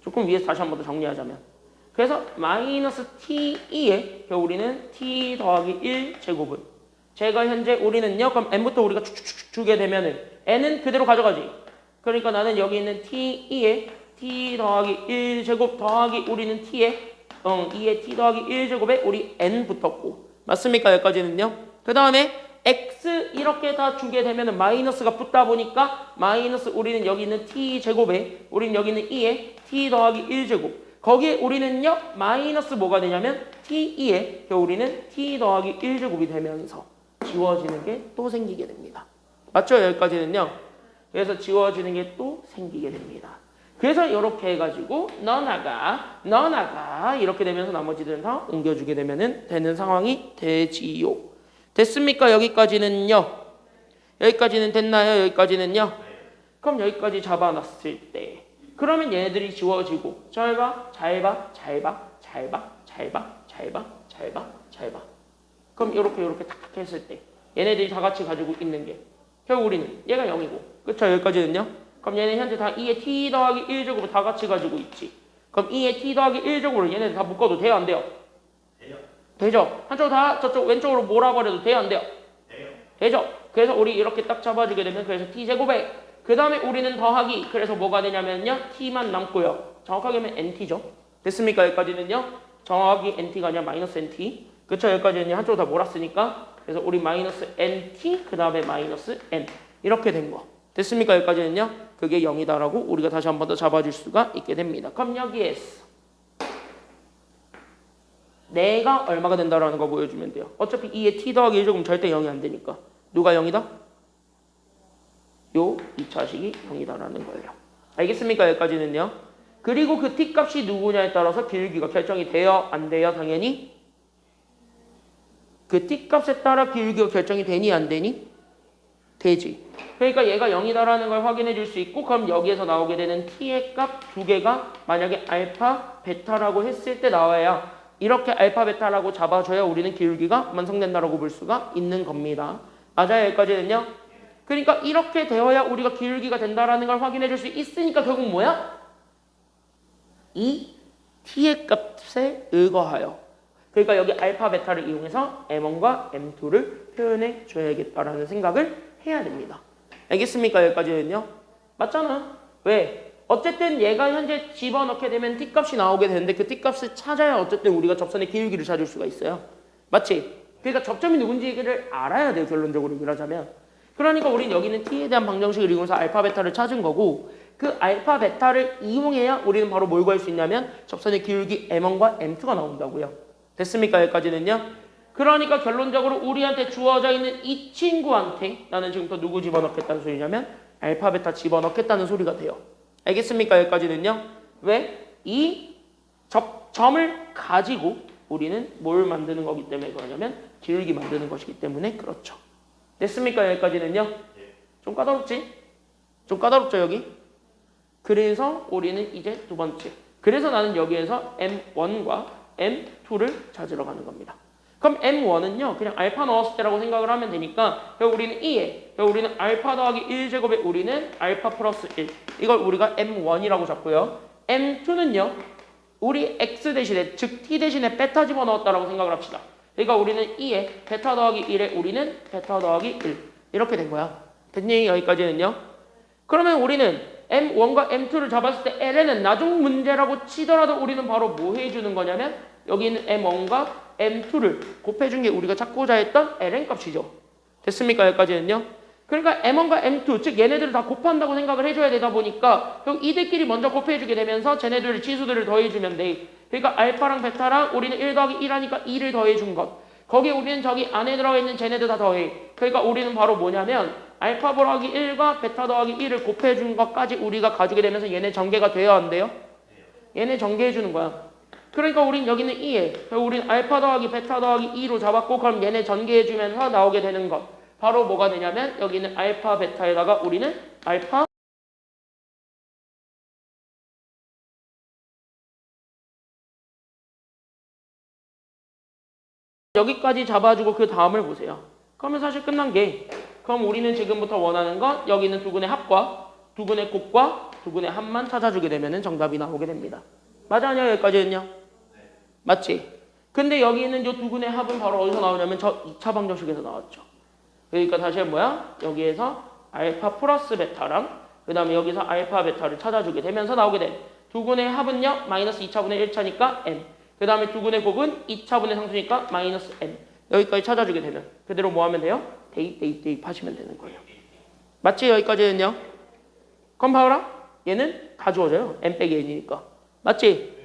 조금 위에서 다시 한 번 더 정리하자면 그래서 마이너스 t2에 우리는 t 더하기 1제곱을 제가 현재 우리는요 그럼 n부터 우리가 축축축 주게 되면은 n은 그대로 가져가지. 그러니까 나는 여기 있는 t2에 t 더하기 1제곱 더하기 우리는 t에 2에 t 더하기 1제곱에 우리 n 붙었고 맞습니까? 여기까지는요. 그 다음에 x 이렇게 다 주게 되면은 마이너스가 붙다 보니까 마이너스 우리는 여기 있는 t제곱에 우리는 여기 있는 2에 t 더하기 1제곱 거기에 우리는요 마이너스 뭐가 되냐면 t2에 우리는 t 더하기 1제곱이 되면서 지워지는 게 또 생기게 됩니다. 맞죠? 여기까지는요. 그래서 지워지는 게 또 생기게 됩니다. 그래서 이렇게 해가지고 너나가 이렇게 되면서 나머지들은 다 옮겨주게 되면은 되는 상황이 되지요. 됐습니까? 여기까지는요. 여기까지는 됐나요? 여기까지는요. 그럼 여기까지 잡아놨을 때 그러면 얘네들이 지워지고 잘 봐. 그럼 이렇게 탁 했을 때 얘네들이 다 같이 가지고 있는 게 결국 우리는 얘가 0이고 그쵸? 여기까지는요. 그럼 얘네 현재 다 2의 t 더하기 1제곱을 다 같이 가지고 있지. 그럼 2의 t 더하기 1제곱을 얘네들 다 묶어도 돼요? 안 돼요? 되죠. 한쪽 다 저쪽 왼쪽으로 몰아버려도 돼요? 안 돼요? 되죠. 그래서 우리 이렇게 딱 잡아주게 되면 그래서 t제곱에 그 다음에 우리는 더하기 그래서 뭐가 되냐면요 t만 남고요. 정확하게 하면 nt죠. 됐습니까? 여기까지는요. 정확히 nt가 아니라 마이너스 nt. 그쵸? 여기까지는 한쪽 다 몰았으니까 그래서 우리 마이너스 nt 그 다음에 마이너스 n 이렇게 된 거. 됐습니까? 여기까지는요. 그게 0이다라고 우리가 다시 한 번 더 잡아줄 수가 있게 됩니다. 그럼 여기에서 내가 얼마가 된다라는 거 보여주면 돼요. 어차피 2의 t 더하기 1제곱은 절대 0이 안 되니까. 누가 0이다? 요 2차식이 0이다라는 거예요. 알겠습니까? 여기까지는요. 그리고 그 t 값이 누구냐에 따라서 기울기가 결정이 돼요? 안 돼요? 당연히. 그 t 값에 따라 기울기가 결정이 되니 안 되니? 되지. 그러니까 얘가 0이다라는 걸 확인해 줄 수 있고 그럼 여기에서 나오게 되는 t의 값 두 개가 만약에 알파, 베타라고 했을 때 나와야 이렇게 알파, 베타라고 잡아줘야 우리는 기울기가 완성된다라고 볼 수가 있는 겁니다. 맞아요? 여기까지는요? 그러니까 이렇게 되어야 우리가 기울기가 된다라는 걸 확인해 줄 수 있으니까 결국 뭐야? 이 t의 값에 의거하여 그러니까 여기 알파, 베타를 이용해서 m1과 m2를 표현해 줘야겠다라는 생각을 해야 됩니다. 알겠습니까? 여기까지는요. 맞잖아. 왜? 어쨌든 얘가 현재 집어넣게 되면 t값이 나오게 되는데 그 t값을 찾아야 어쨌든 우리가 접선의 기울기를 찾을 수가 있어요. 맞지? 그러니까 접점이 누군지를 알아야 돼요. 결론적으로 얘기하자면. 그러니까 우리는 여기는 t에 대한 방정식을 이용해서 알파, 베타를 찾은 거고 그 알파, 베타를 이용해야 우리는 바로 뭘 구할 수 있냐면 접선의 기울기 m1과 m2가 나온다고요. 됐습니까? 여기까지는요. 그러니까 결론적으로 우리한테 주어져 있는 이 친구한테 나는 지금부터 누구 집어넣겠다는 소리냐면 알파, 베타 집어넣겠다는 소리가 돼요. 알겠습니까? 여기까지는요. 왜? 이 점을 가지고 우리는 뭘 만드는 거기 때문에 그러냐면 기울기 만드는 것이기 때문에 그렇죠. 됐습니까? 여기까지는요. 좀 까다롭지? 좀 까다롭죠 여기? 그래서 우리는 이제 두 번째 그래서 나는 여기에서 M1과 M2를 찾으러 가는 겁니다. 그럼 M1은요 그냥 알파 넣었을 때라고 생각을 하면 되니까 결국 우리는 2에 결국 우리는 알파 더하기 1제곱에 우리는 알파 플러스 1 이걸 우리가 M1이라고 잡고요. M2는요 우리 X 대신에 즉 T 대신에 베타 집어넣었다라고 생각을 합시다. 그러니까 우리는 2에 베타 더하기 1에 우리는 베타 더하기 1 이렇게 된 거야. 됐니? 여기까지는요. 그러면 우리는 M1과 M2를 잡았을 때 LN은 나중 문제라고 치더라도 우리는 바로 뭐 해주는 거냐면 여기 있는 M1과 M2를 곱해준 게 우리가 찾고자 했던 LN 값이죠. 됐습니까? 여기까지는요. 그러니까 M1과 M2 즉 얘네들을 다 곱한다고 생각을 해줘야 되다 보니까 결국 이들끼리 먼저 곱해주게 되면서 쟤네들 지수들을 더해주면 돼. 그러니까 알파랑 베타랑 우리는 1 더하기 1하니까 2를 더해준 것. 거기에 우리는 저기 안에 들어가 있는 쟤네들 다 더해. 그러니까 우리는 바로 뭐냐면 알파 더하기 1과 베타 더하기 1을 곱해준 것까지 우리가 가지게 되면서 얘네 전개가 돼야 안 돼요? 얘네 전개해주는 거야. 그러니까 우린 여기는 2에 우린 알파 더하기 베타 더하기 2로 잡았고 그럼 얘네 전개해주면서 나오게 되는 것. 바로 뭐가 되냐면 여기는 알파 베타에다가 우리는 알파 여기까지 잡아주고 그 다음을 보세요. 그러면 사실 끝난 게 그럼 우리는 지금부터 원하는 건 여기 있는 두근의 합과 두근의 곱과 두근의 합만 찾아주게 되면 정답이 나오게 됩니다. 맞아 아니야 여기까지는요? 맞지? 근데 여기 있는 이 두근의 합은 바로 어디서 나오냐면 저 2차 방정식에서 나왔죠. 그러니까 다시 뭐야? 여기에서 알파 플러스 베타랑 그 다음에 여기서 알파 베타를 찾아주게 되면서 나오게 된 두근의 합은요 마이너스 2차분의 1차니까 n 그 다음에 두근의 곱은 2차분의 상수니까 마이너스 n 그 여기까지 찾아주게 되면 그대로 뭐 하면 돼요? 대입 하시면 되는 거예요. 맞지? 여기까지는요? 그럼 봐라. 얘는 다 주어져요. n 빼기 n이니까. 맞지?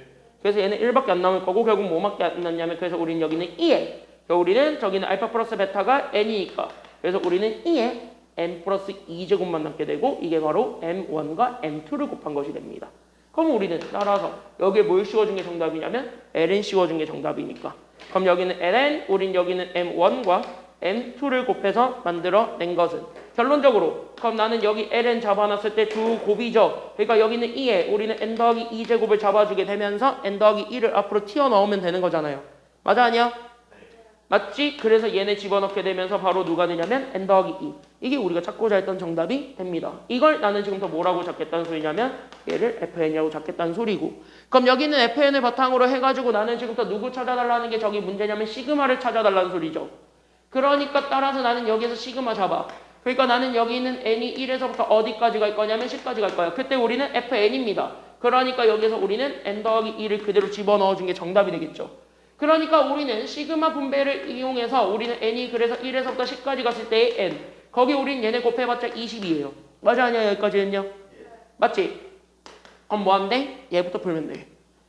그래서 얘는 1밖에 안 남을 거고 결국 뭐밖에 안 남냐면 그래서 우리는 여기는 2에 우리는 저기는 알파 플러스 베타가 n이니까 그래서 우리는 2에 n 플러스 2제곱만 남게 되고 이게 바로 m1과 m2를 곱한 것이 됩니다. 그럼 우리는 따라서 여기에 뭘 씌워준 게 정답이냐면 ln 씌워준 게 정답이니까 그럼 여기는 ln, 우린 여기는 m1과 m2를 곱해서 만들어낸 것은 결론적으로 그럼 나는 여기 ln 잡아놨을 때 두 곱이죠. 그러니까 여기는 2에 우리는 n 더하기 2제곱을 잡아주게 되면서 n 더하기 2를 앞으로 튀어넣으면 되는 거잖아요. 맞아 아니야? 맞지? 그래서 얘네 집어넣게 되면서 바로 누가 되냐면 n 더하기 2. 이게 우리가 찾고자 했던 정답이 됩니다. 이걸 나는 지금 더 뭐라고 잡겠다는 소리냐면 얘를 fn이라고 잡겠다는 소리고 그럼 여기는 fn을 바탕으로 해가지고 나는 지금부터 누구 찾아달라는 게 저기 문제냐면 시그마를 찾아달라는 소리죠. 그러니까 따라서 나는 여기에서 시그마 잡아. 그러니까 나는 여기 있는 n이 1에서부터 어디까지 갈 거냐면 10까지 갈 거야. 그때 우리는 fn입니다. 그러니까 여기서 우리는 n 더하기 2를 그대로 집어넣어준 게 정답이 되겠죠. 그러니까 우리는 시그마 분배를 이용해서 우리는 n이 그래서 1에서부터 10까지 갔을 때의 n 거기 우리는 얘네 곱해봤자 20이에요. 맞아 아니야 여기까지는요? 맞지? 그럼 뭐 한대? 얘부터 풀면 돼.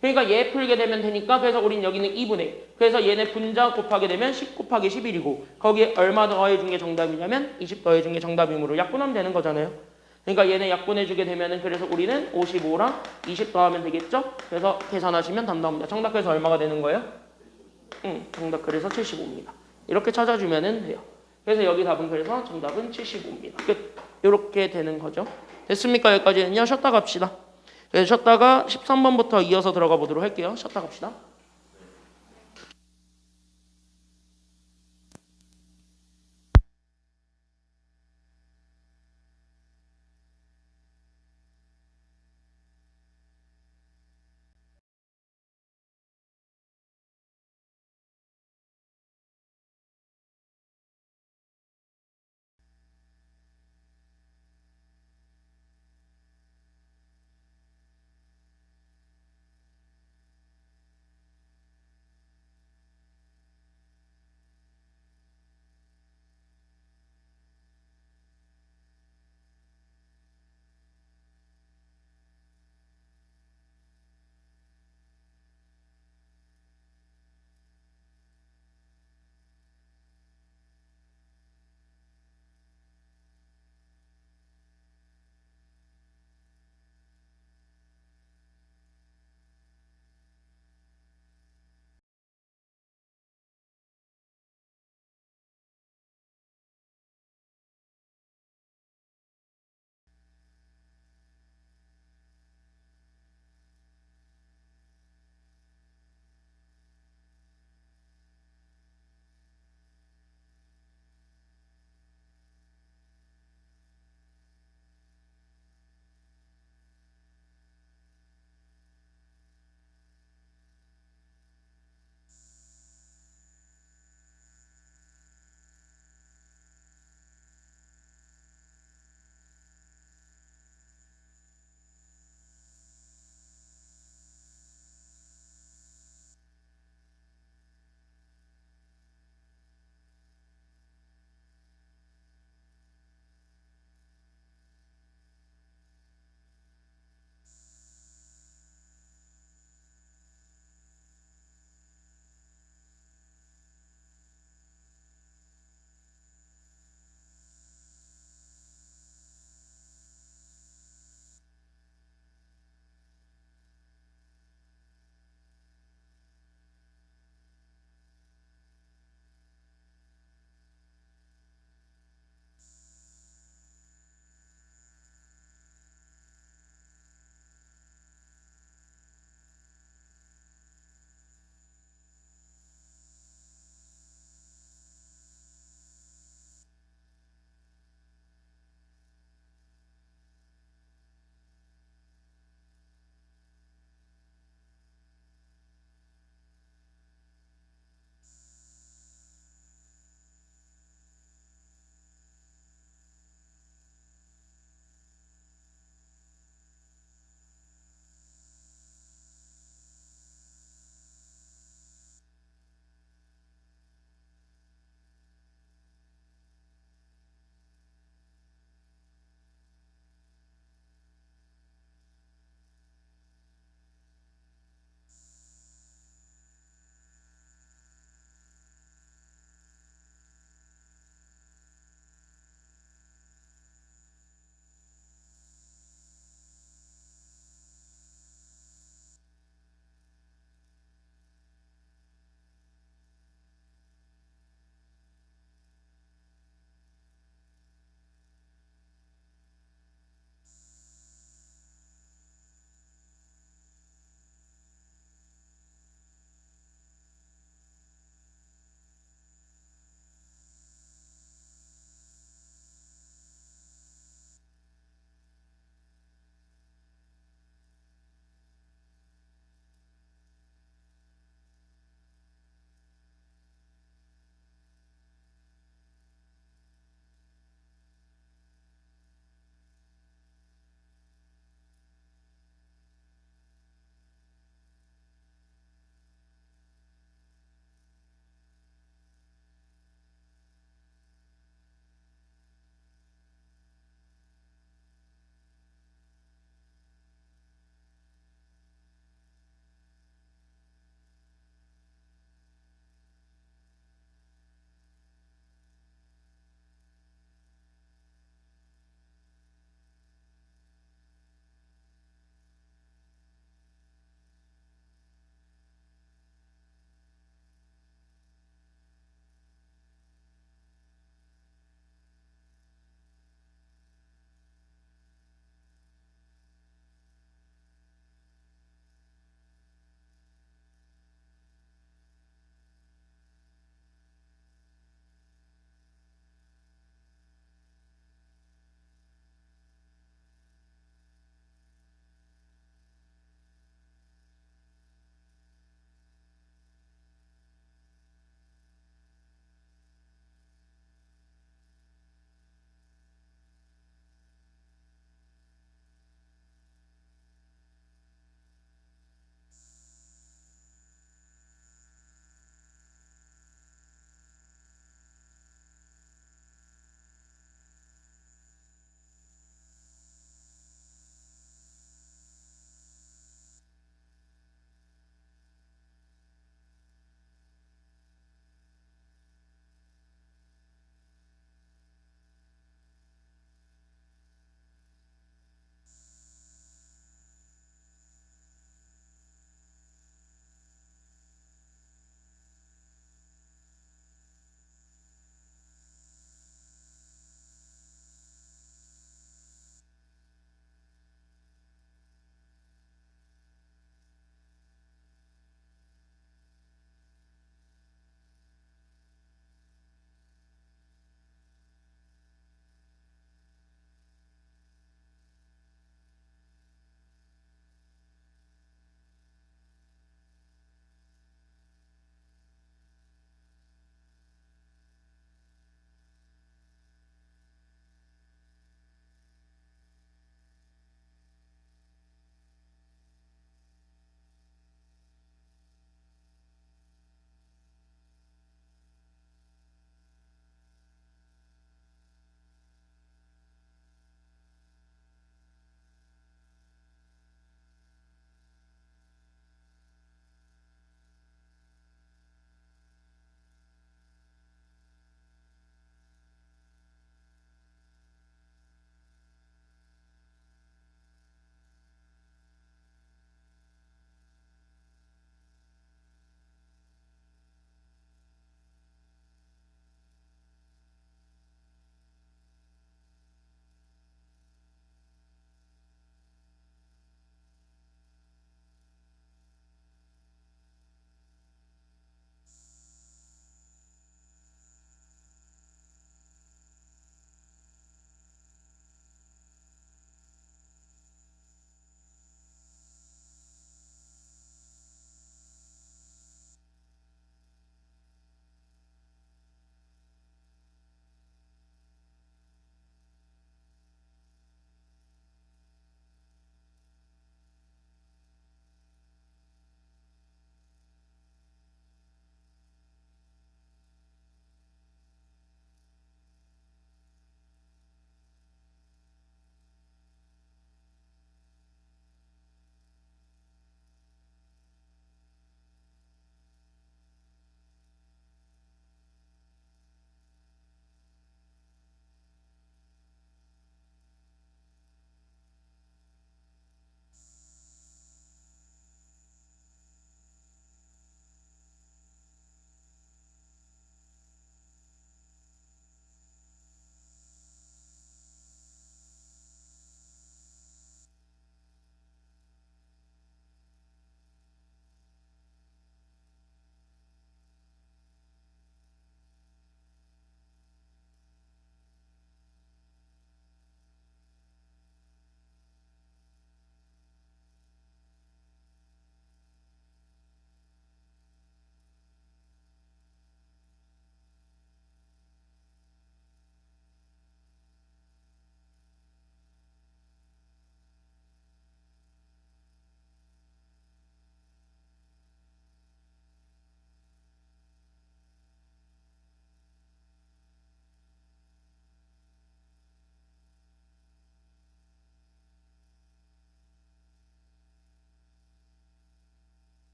그러니까 얘 풀게 되면 되니까 그래서 우린 여기는 2분의 그래서 얘네 분자 곱하게 되면 10 곱하기 11이고 거기에 얼마 더해준 게 정답이냐면 20 더해준 게 정답이므로 약분하면 되는 거잖아요. 그러니까 얘네 약분해주게 되면은 그래서 우리는 55랑 20 더하면 되겠죠? 그래서 계산하시면 답 나옵니다. 정답 그래서 얼마가 되는 거예요? 정답 그래서 75입니다. 이렇게 찾아주면은 돼요. 그래서 여기 답은 그래서 정답은 75입니다. 끝. 이렇게 되는 거죠. 됐습니까? 여기까지는요. 쉬었다 갑시다. 그래서 쉬었다가 13번부터 이어서 들어가 보도록 할게요. 쉬었다 갑시다.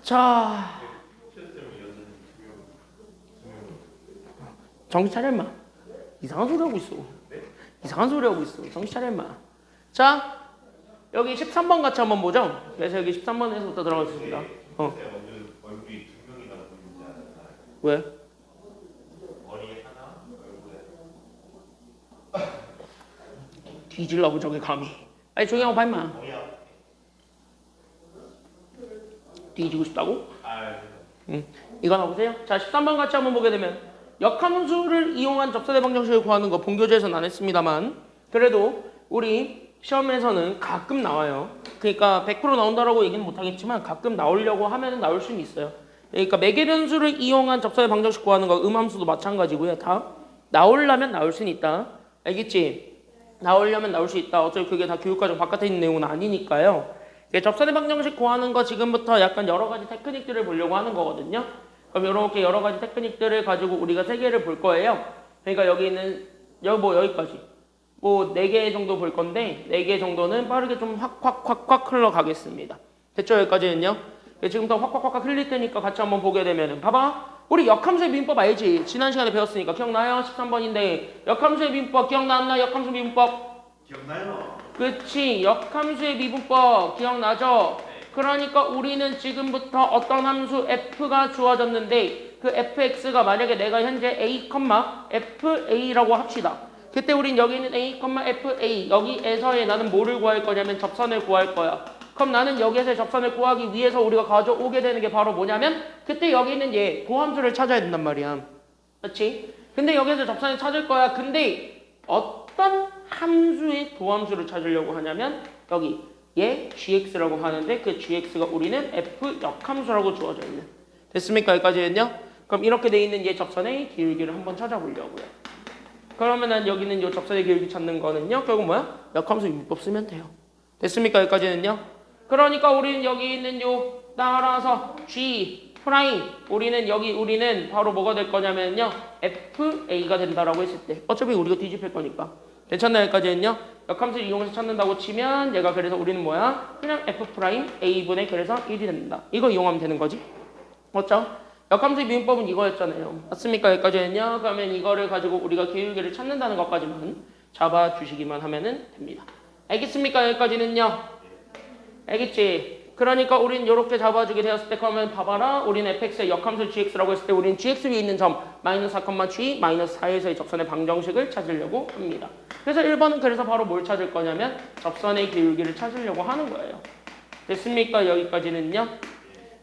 자, 정신 차려 임마. 이상한 소리 하고 있어. 이상한 소리 하고 있어. 정신 차려 임마. 자, 여기 13번 같이 한번 보죠. 그래서 여기 13번에서부터 들어가겠습니다. 얼굴이 두 명이나 보이지 않나요? 왜? 머리에 하나, 얼굴에 뒤질라고 저게 감히. 아니 조용히 하고 봐 임마. 머리야. 뒤지고 싶다고? 아, 이거 나보세요. 자, 13번 같이 한번 보게 되면 역함수를 이용한 접선의 방정식을 구하는 거 본교재에서는 안 했습니다만 그래도 우리 시험에서는 가끔 나와요. 그러니까 100% 나온다라고 얘기는 못하겠지만 가끔 나오려고 하면 나올 수는 있어요. 그러니까 매개변수를 이용한 접선의 방정식 구하는 거 음함수도 마찬가지고요. 다 나오려면 나올 수는 있다. 알겠지? 나오려면 나올 수 있다. 어차피 그게 다 교육과정 바깥에 있는 내용은 아니니까요. 접선의 방정식 구하는 거 지금부터 약간 여러 가지 테크닉들을 보려고 하는 거거든요. 그럼 이렇게 여러 가지 테크닉들을 가지고 우리가 3개를 볼 거예요. 그러니까 여기 있는 여기까지 뭐 4개 정도 볼 건데 4개 정도는 빠르게 좀 확 흘러가겠습니다. 됐죠? 여기까지는요. 지금부터 확 흘릴 테니까 같이 한번 보게 되면은 봐봐. 우리 역함수의 미분법 알지? 지난 시간에 배웠으니까 기억나요? 13번인데 역함수의 미분법 기억나나? 역함수 미분법 기억나요? 그치, 역함수의 미분법 기억나죠? 그러니까 우리는 지금부터 어떤 함수 f가 주어졌는데 그 fx가 만약에 내가 현재 a, fa라고 합시다. 그때 우린 여기 있는 a, fa 여기에서의 나는 뭐를 구할 거냐면 접선을 구할 거야. 그럼 나는 여기에서 접선을 구하기 위해서 우리가 가져오게 되는 게 바로 뭐냐면 그때 여기 있는 얘 도함수를 찾아야 된단 말이야. 그렇지? 근데 여기에서 접선을 찾을 거야. 근데 어떤 함수의 도함수를 찾으려고 하냐면 여기 얘 gx라고 하는데 그 gx가 우리는 f 역함수라고 주어져 있는. 됐습니까? 여기까지는요? 그럼 이렇게 돼 있는 얘 접선의 기울기를 한번 찾아보려고요. 그러면은 여기는 요 접선의 기울기 찾는 거는요. 결국 뭐야? 역함수 미분법 쓰면 돼요. 됐습니까? 여기까지는요? 그러니까 우리는 여기 있는 요 따라서 g 프라임 우리는 바로 뭐가 될 거냐면요. fa가 된다라고 했을 때 어차피 우리가 뒤집힐 거니까. 괜찮나요? 여기까지는요? 역함수를 이용해서 찾는다고 치면 얘가 그래서 우리는 뭐야? 그냥 f 프라임 a분의 그래서 1이 된다. 이거 이용하면 되는 거지. 맞죠? 역함수의 미분법은 이거였잖아요. 맞습니까? 여기까지는요? 그러면 이거를 가지고 우리가 기울기를 찾는다는 것까지만 잡아주시기만 하면 됩니다. 알겠습니까? 여기까지는요? 알겠지? 그러니까 우린 이렇게 잡아주게 되었을 때 그러면 봐봐라. 우리는 fx의 역함수 gx라고 했을 때 우리는 gx 위에 있는 점 마이너스 4,g 마이너스 4에서의 접선의 방정식을 찾으려고 합니다. 그래서 1번은 그래서 바로 뭘 찾을 거냐면 접선의 기울기를 찾으려고 하는 거예요. 됐습니까? 여기까지는요?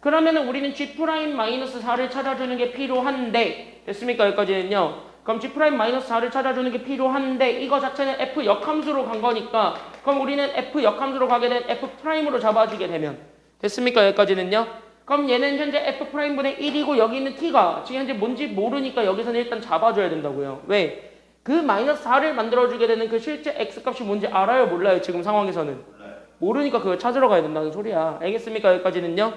그러면은 우리는 g'-4를 찾아주는 게 필요한데 됐습니까? 여기까지는요? 그럼 g'-4를 찾아주는 게 필요한데 이거 자체는 f 역함수로 간 거니까 그럼 우리는 f 역함수로 가게 된 f'으로 잡아주게 되면 됐습니까? 여기까지는요? 그럼 얘는 현재 f'분의 1이고 여기 있는 t가 지금 현재 뭔지 모르니까 여기서는 일단 잡아줘야 된다고요. 왜? 그 마이너스 4를 만들어주게 되는 그 실제 x값이 뭔지 알아요? 몰라요? 지금 상황에서는? 모르니까 그걸 찾으러 가야 된다는 소리야. 알겠습니까? 여기까지는요?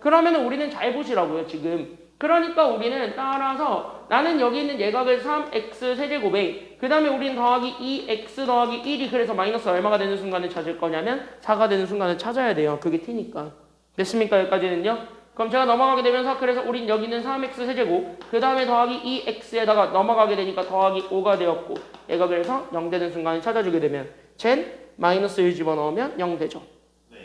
그러면 우리는 잘 보시라고요. 지금. 그러니까 우리는 따라서 나는 여기 있는 예각을 3x 세제곱에 그 다음에 우리는 더하기 2x 더하기 1이 그래서 마이너스 얼마가 되는 순간을 찾을 거냐면 4가 되는 순간을 찾아야 돼요. 그게 t니까. 됐습니까? 여기까지는요? 그럼 제가 넘어가게 되면서 그래서 우린 여기 있는 3x 세제곱 그 다음에 더하기 2x에다가 넘어가게 되니까 더하기 5가 되었고 얘가 그래서 0 되는 순간을 찾아주게 되면 젠 마이너스 1 집어넣으면 0 되죠.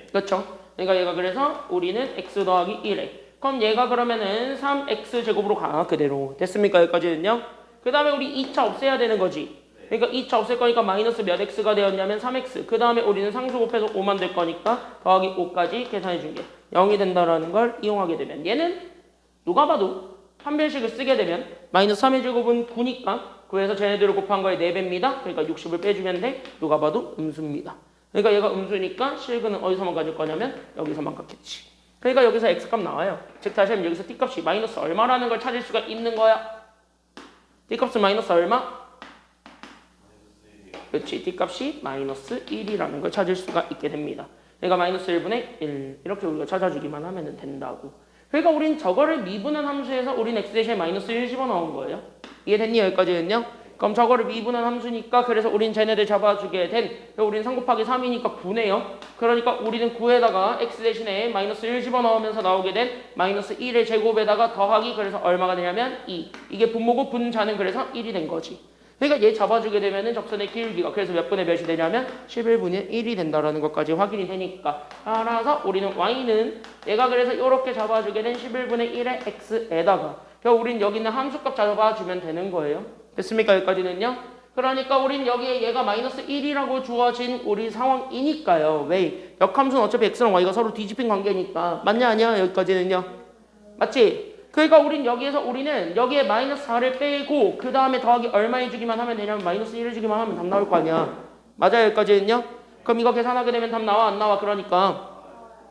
그렇죠? 그러니까 얘가 그래서 우리는 x 더하기 1에 그럼 얘가 그러면은 3x 제곱으로 가 그대로. 됐습니까? 여기까지는요? 그 다음에 우리 2차 없애야 되는 거지. 그러니까 2차 없앨 거니까 마이너스 몇 x가 되었냐면 3x. 그 다음에 우리는 상수 곱해서 5만 될 거니까 더하기 5까지 계산해 준 게 0이 된다라는 걸 이용하게 되면 얘는 누가 봐도 판별식을 쓰게 되면 마이너스 3의 제곱은 9니까 9에서 쟤네들을 곱한 거에 4배입니다. 그러니까 60을 빼주면 돼. 누가 봐도 음수입니다. 그러니까 얘가 음수니까 실근은 어디서만 가질 거냐면 여기서만 갖겠지. 그러니까 여기서 x값 나와요. 즉 다시 하면 여기서 t값이 마이너스 얼마라는 걸 찾을 수가 있는 거야. t값은 마이너스 얼마? 그렇지. t값이 마이너스 1이라는 걸 찾을 수가 있게 됩니다. 그러니까 마이너스 1분의 1 이렇게 우리가 찾아주기만 하면 된다고. 그러니까 우린 저거를 미분한 함수에서 우린 x 대신에 마이너스 1 집어넣은 거예요. 이해됐니? 여기까지는요? 그럼 저거를 미분한 함수니까 그래서 우린 쟤네들 잡아주게 된 우린 3 곱하기 3이니까 9네요. 그러니까 우리는 9에다가 x 대신에 마이너스 1 집어넣으면서 나오게 된 마이너스 1의 제곱에다가 더하기 그래서 얼마가 되냐면 2. 이게 분모고 분자는 그래서 1이 된 거지. 그러니까 얘 잡아주게 되면은 접선의 기울기가 그래서 몇 분의 몇이 되냐면 11분의 1이 된다라는 것까지 확인이 되니까 따라서 우리는 y는 얘가 그래서 이렇게 잡아주게 된 11분의 1의 x에다가 우린 여기 있는 함수값 잡아주면 되는 거예요. 됐습니까? 여기까지는요. 그러니까 우린 여기에 얘가 마이너스 1이라고 주어진 우리 상황이니까요. 왜? 역함수는 어차피 x랑 y가 서로 뒤집힌 관계니까. 맞냐 아니야? 여기까지는요. 맞지? 그러니까 우린 여기에서 우리는 여기에 마이너스 4를 빼고 그 다음에 더하기 얼마 해주기만 하면 되냐면 마이너스 1 해주기만 하면 답 나올 거 아니야. 맞아요? 여기까지는요. 그럼 이거 계산하게 되면 답 나와 안 나와? 그러니까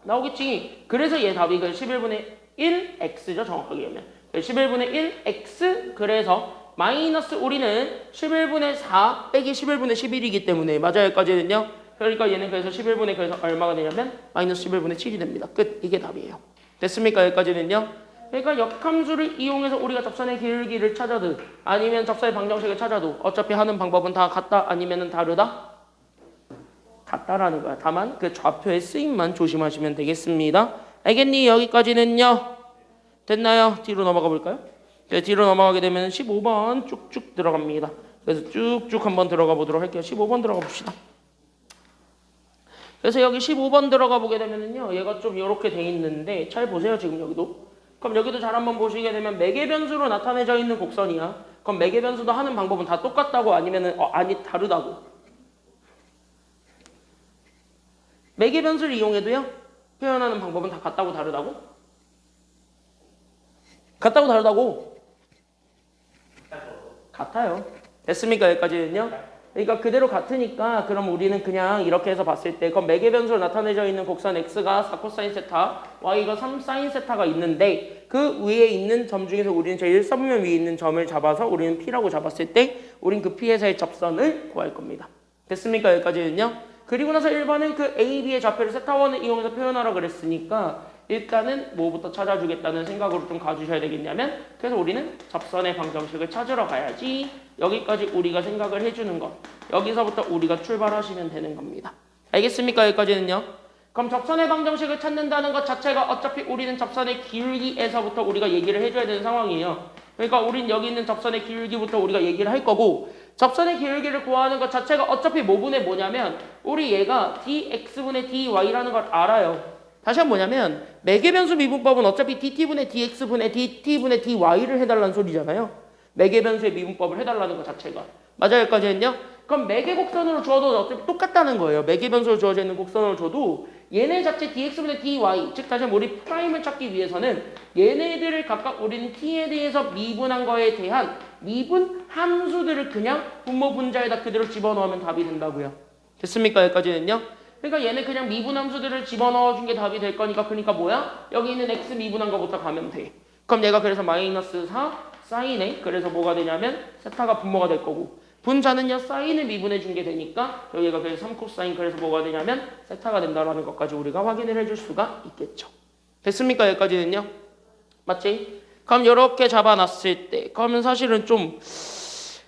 나오겠지. 그래서 얘 답이 11분의 1 x죠. 정확하게 하면 11분의 1 x 그래서 마이너스 우리는 11분의 4 빼기 11분의 11이기 때문에 맞아요 여기까지는요. 그러니까 얘는 그래서 11분의 그래서 얼마가 되냐면 마이너스 11분의 7이 됩니다. 끝. 이게 답이에요. 됐습니까? 여기까지는요. 그러니까 역함수를 이용해서 우리가 접선의 기울기를 찾아도 아니면 접선의 방정식을 찾아도 어차피 하는 방법은 다 같다 아니면 다르다? 같다라는 거야. 다만 그 좌표의 쓰임만 조심하시면 되겠습니다. 알겠니? 여기까지는요. 됐나요? 뒤로 넘어가 볼까요? 네, 뒤로 넘어가게 되면 15번 쭉쭉 들어갑니다. 그래서 쭉쭉 한번 들어가 보도록 할게요. 15번 들어가 봅시다. 그래서 여기 15번 들어가 보게 되면은요. 얘가 좀 이렇게 돼 있는데 잘 보세요. 지금 여기도. 그럼 여기도 잘 한번 보시게 되면 매개 변수로 나타내져 있는 곡선이야. 그럼 매개 변수도 하는 방법은 다 똑같다고 아니면은 아니 다르다고. 매개 변수를 이용해도요. 표현하는 방법은 다 같다고 다르다고? 같다고 다르다고? 같아요. 됐습니까? 여기까지는요. 그러니까 그대로 같으니까 그럼 우리는 그냥 이렇게 해서 봤을 때 그럼 매개 변수로 나타내져 있는 곡선 x가 4 코사인 세타, y가 3 사인 세타가 있는데 그 위에 있는 점 중에서 우리는 제일 서면 위에 있는 점을 잡아서 우리는 p라고 잡았을 때 우린 그 p에서의 접선을 구할 겁니다. 됐습니까? 여기까지는요. 그리고 나서 1번은 그 a, b의 좌표를 세타1을 이용해서 표현하라 그랬으니까 일단은 뭐부터 찾아주겠다는 생각으로 좀 가주셔야 되겠냐면 그래서 우리는 접선의 방정식을 찾으러 가야지. 여기까지 우리가 생각을 해주는 것. 여기서부터 우리가 출발하시면 되는 겁니다. 알겠습니까? 여기까지는요. 그럼 접선의 방정식을 찾는다는 것 자체가 어차피 우리는 접선의 기울기에서부터 우리가 얘기를 해줘야 되는 상황이에요. 그러니까 우린 여기 있는 접선의 기울기부터 우리가 얘기를 할 거고 접선의 기울기를 구하는 것 자체가 어차피 뭐분의 뭐냐면 우리 얘가 dx분의 dy라는 걸 알아요. 다시 한번 뭐냐면 매개변수 미분법은 어차피 dt분의 dx분의 dt분의 dy를 해달라는 소리잖아요. 매개변수의 미분법을 해달라는 것 자체가. 맞아요? 여기까지 했냐? 그럼 매개곡선으로 줘도 어차피 똑같다는 거예요. 매개변수로 주어져 있는 곡선으로 줘도 얘네 자체 dx분의 dy 즉 다시 한번 우리 프라임을 찾기 위해서는 얘네들을 각각 우리는 t에 대해서 미분한 거에 대한 미분 함수들을 그냥 분모 분자에다 그대로 집어넣으면 답이 된다고요. 됐습니까? 여기까지는요? 그러니까 얘네 그냥 미분 함수들을 집어넣어준 게 답이 될 거니까 그러니까 뭐야? 여기 있는 x 미분한 거부터 가면 돼. 그럼 얘가 그래서 마이너스 4 사인에 그래서 뭐가 되냐면 세타가 분모가 될 거고 분자는요 사인을 미분해 준 게 되니까 여기가 그래서 3 코사인 그래서 뭐가 되냐면 세타가 된다라는 것까지 우리가 확인을 해줄 수가 있겠죠. 됐습니까? 여기까지는요? 맞지? 그럼 이렇게 잡아놨을 때 그러면 사실은 좀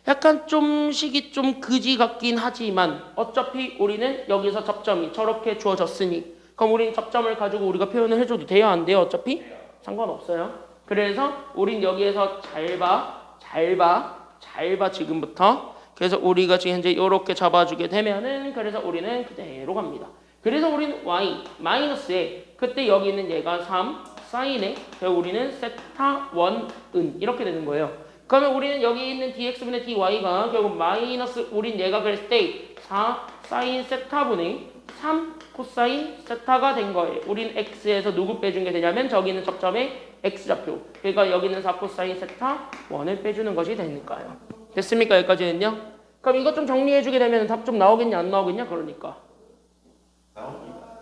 약간 좀 식이 좀 그지 같긴 하지만 어차피 우리는 여기서 접점이 저렇게 주어졌으니 그럼 우리는 접점을 가지고 우리가 표현을 해줘도 돼요? 안 돼요? 어차피? 상관없어요. 그래서 우린 여기에서 잘 봐 지금부터. 그래서 우리가 지금 현재 이렇게 잡아주게 되면은 그래서 우리는 그대로 갑니다. 그래서 우리는 y 마이너스에 그때 여기 있는 얘가 3 사인에 우리는 세타 1은 이렇게 되는 거예요. 그러면 우리는 여기 있는 dx분의 dy가 결국 마이너스 우린 얘가 그랬을 때 4 사인 세타분의 3 코사인 세타가 된 거예요. 우린 x에서 누구 빼준 게 되냐면 저기 있는 접점의 x좌표. 그러니까 여기는 4 코사인 세타 1을 빼주는 것이 되니까요. 됐습니까? 여기까지는요? 그럼 이것 좀 정리해주게 되면 답 좀 나오겠냐 안 나오겠냐? 그러니까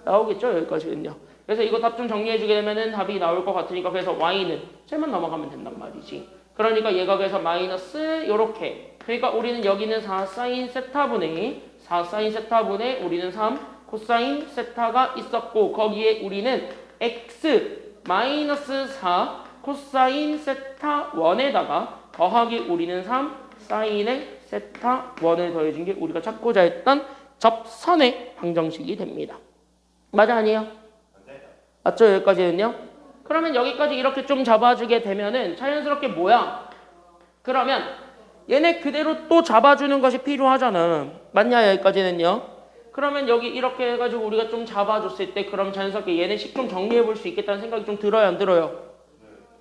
나오겠죠? 여기까지는요. 그래서 이거 답 좀 정리해주게 되면은 답이 나올 것 같으니까 그래서 y는 쟤만 넘어가면 된단 말이지. 그러니까 얘가 그래서 마이너스 요렇게 그러니까 우리는 여기는 4 사인 세타분의 4 사인 세타분의 우리는 3 코사인 세타가 있었고 거기에 우리는 x 마이너스 4 코사인 세타 1에다가 더하기 우리는 3 사인의 세타 원을 더해준 게 우리가 찾고자 했던 접선의 방정식이 됩니다. 맞아 아니에요? 맞죠? 여기까지는요? 그러면 여기까지 이렇게 좀 잡아주게 되면은 자연스럽게 뭐야? 그러면 얘네 그대로 또 잡아주는 것이 필요하잖아. 맞냐? 여기까지는요? 그러면 여기 이렇게 해가지고 우리가 좀 잡아줬을 때 그럼 자연스럽게 얘네식 좀 정리해 볼 수 있겠다는 생각이 좀 들어요? 안 들어요?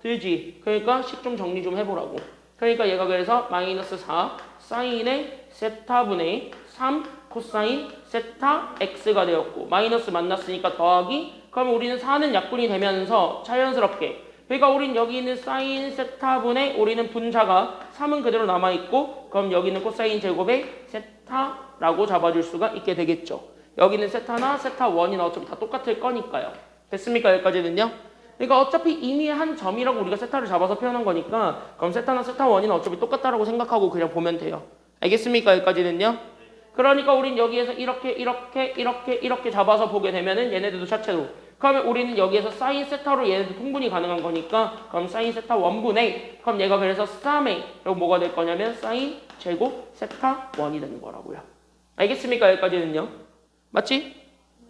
들지? 그러니까 식 좀 정리 좀 해보라고. 그러니까 얘가 그래서 마이너스 4 사인의 세타분의 3 코사인 세타 x가 되었고 마이너스 만났으니까 더하기 그럼 우리는 4는 약분이 되면서 자연스럽게 그러니까 우린 여기 있는 사인 세타분의 우리는 분자가 3은 그대로 남아있고 그럼 여기 있는 코사인 제곱의 세타라고 잡아줄 수가 있게 되겠죠. 여기는 세타나 세타 원이나 어차피 다 똑같을 거니까요. 됐습니까? 여기까지는요? 그러니까 어차피 이미 한 점이라고 우리가 세타를 잡아서 표현한 거니까 그럼 세타나 세타 원이나 어차피 똑같다라고 생각하고 그냥 보면 돼요. 알겠습니까? 여기까지는요? 그러니까 우린 여기에서 이렇게 잡아서 보게 되면은 얘네들도 자체로 그러면 우리는 여기에서 사인 세타로 얘네들 통분이 가능한 거니까 그럼 사인 세타 원분의 그럼 얘가 그래서 3의 여기 뭐가 될 거냐면 사인 제곱 세타 원이 되는 거라고요. 알겠습니까? 여기까지는요? 맞지?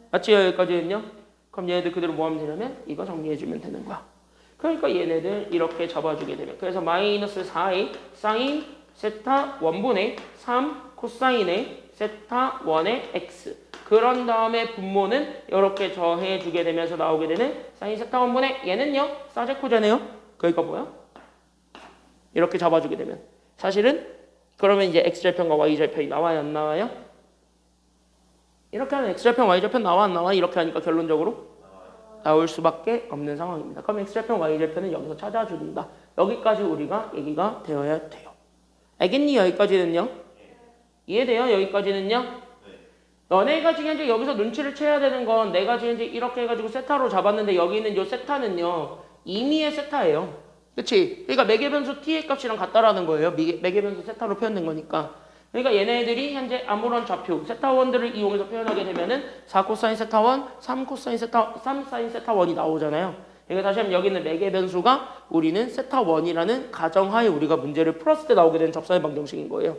맞지? 여기까지는요? 그럼 얘네들 그대로 뭐 하면 되냐면 이거 정리해주면 되는 거야. 그러니까 얘네들 이렇게 잡아주게 되면 그래서 마이너스 4의 사인 세타 원분의 3 코사인의 세타 원의 x 그런 다음에 분모는 이렇게 더해주게 되면서 나오게 되는 사인 세타 원분의 얘는요 사제코제네요. 그러니까 뭐야? 이렇게 잡아주게 되면 사실은 그러면 이제 x절편과 y절편이 나와요 안 나와요? 이렇게 하면 x절편 y절편 나와 안 나와? 이렇게 하니까 결론적으로 나올 수밖에 없는 상황입니다. 그럼 x절편 y절편은 여기서 찾아준다. 여기까지 우리가 얘기가 되어야 돼요. 알겠니? 여기까지는요? 이해돼요? 여기까지는요? 너네가 지금 이제 여기서 눈치를 채야 되는 건 내가 지금 이제 이렇게 해가지고 세타로 잡았는데 여기 있는 요 세타는요 임의의 세타예요. 그치? 그러니까 매개변수 t의 값이랑 같다라는 거예요. 매개변수 세타로 표현된 거니까. 그러니까 얘네들이 현재 아무런 좌표 세타원들을 이용해서 표현하게 되면은 4코사인 세타원, 3코사인 세타, 3사인 세타원이 나오잖아요. 그러니까 다시 한번 여기 있는 매개변수가 우리는 세타원이라는 가정하에 우리가 문제를 풀었을 때 나오게 되는 접선의 방정식인 거예요.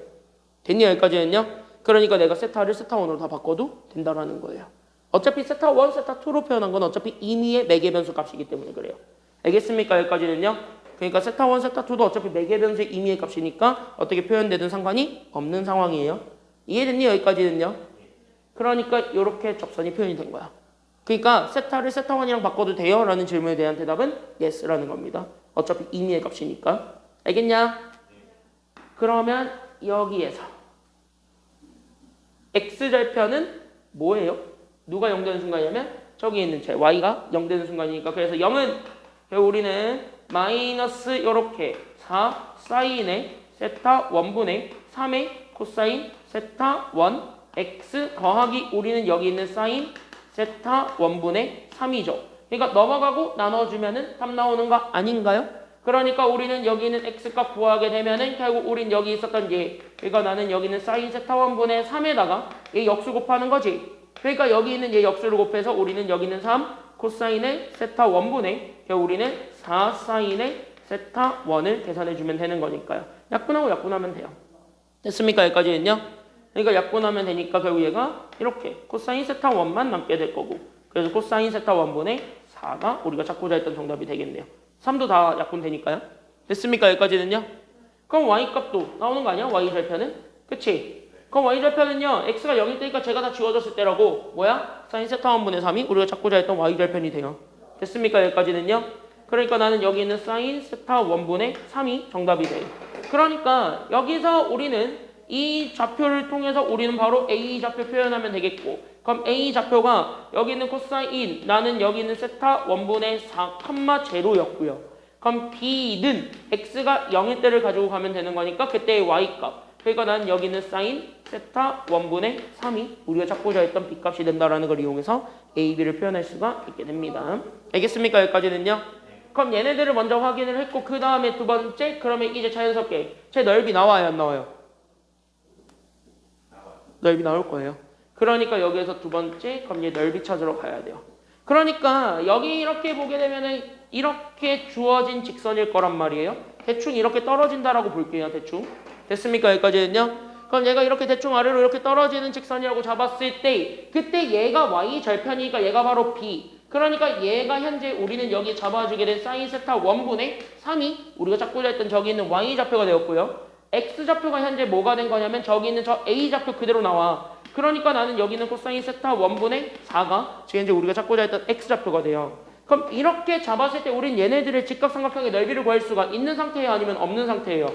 됐니? 여기까지는요? 그러니까 내가 세타를 세타원으로 다 바꿔도 된다라는 거예요. 어차피 세타1, 세타2로 표현한 건 어차피 임의의 매개변수 값이기 때문에 그래요. 알겠습니까? 여기까지는요? 그러니까 세타1, 세타2도 어차피 매개변수의 임의의 값이니까 어떻게 표현되든 상관이 없는 상황이에요. 이해됐니? 여기까지는요? 그러니까 이렇게 접선이 표현이 된 거야. 그러니까 세타를 세타1이랑 바꿔도 돼요? 라는 질문에 대한 대답은 yes라는 겁니다. 어차피 임의의 값이니까. 알겠냐? 그러면 여기에서 x절편은 뭐예요? 누가 0 되는 순간이냐면 저기 있는 제 y가 0 되는 순간이니까 그래서 0은 우리는 마이너스 이렇게 4 사인의 세타 원분의 3의 코사인 세타 원 x 더하기 우리는 여기 있는 사인 세타 원분의 3이죠. 그러니까 넘어가고 나눠주면은 답 나오는 거 아닌가요? 그러니까 우리는 여기 있는 x값 구하게 되면은 결국 우린 여기 있었던 얘 그러니까 나는 여기 있는 사인 세타 원분의 3에다가 얘 역수 곱하는 거지. 그러니까 여기 있는 얘 역수를 곱해서 우리는 여기 있는 3 코사인의 세타 원분의 우리는 4 사인의 세타 원을 계산해주면 되는 거니까요. 약분하고 약분하면 돼요. 됐습니까? 여기까지는요? 그러니까 약분하면 되니까 결국 얘가 이렇게 코사인 세타 원만 남게 될 거고 그래서 코사인 세타 원분의 4가 우리가 찾고자 했던 정답이 되겠네요. 3도 다 약분되니까요. 됐습니까? 여기까지는요? 그럼 y값도 나오는 거 아니야? y절편은? 그치? 그럼 y절편은요. x가 0일 때니까 제가 다 지워졌을 때라고 뭐야? 사인 세타 원분의 3이 우리가 찾고자 했던 y절편이 돼요. 됐습니까? 여기까지는요? 그러니까 나는 여기 있는 사인 세타 원분의 3이 정답이 돼요. 그러니까 여기서 우리는 이 좌표를 통해서 우리는 바로 a 좌표 표현하면 되겠고 그럼 a 좌표가 여기 있는 코사인 나는 여기 있는 세타 원분의 4,0였고요. 그럼 b는 x가 0일 때를 가지고 가면 되는 거니까 그때의 y값 그러니까 나는 여기 있는 사인 세타 원분의 3이 우리가 찾고자 했던 b값이 된다라는 걸 이용해서 a, b를 표현할 수가 있게 됩니다. 알겠습니까? 여기까지는요? 그럼 얘네들을 먼저 확인을 했고 그 다음에 두 번째 그러면 이제 자연스럽게 제 넓이 나와요 안 나와요? 넓이 나올 거예요. 그러니까 여기에서 두 번째 그럼 얘 넓이 찾으러 가야 돼요. 그러니까 여기 이렇게 보게 되면은 이렇게 주어진 직선일 거란 말이에요. 대충 이렇게 떨어진다라고 볼게요. 대충 됐습니까? 여기까지는요. 그럼 얘가 이렇게 대충 아래로 이렇게 떨어지는 직선이라고 잡았을 때 그때 얘가 y 절편이니까 얘가 바로 b. 그러니까 얘가 현재 우리는 여기 잡아주게 된 사인 세타 1분의 3이 우리가 찾고자 했던 저기 있는 y 좌표가 되었고요. x 좌표가 현재 뭐가 된 거냐면 저기 있는 저 a 좌표 그대로 나와. 그러니까 나는 여기 있는 코사인 세타 1분의 4가 지금 이제 우리가 찾고자 했던 x 좌표가 돼요. 그럼 이렇게 잡았을 때 우린 얘네들의 직각삼각형의 넓이를 구할 수가 있는 상태예요? 아니면 없는 상태예요?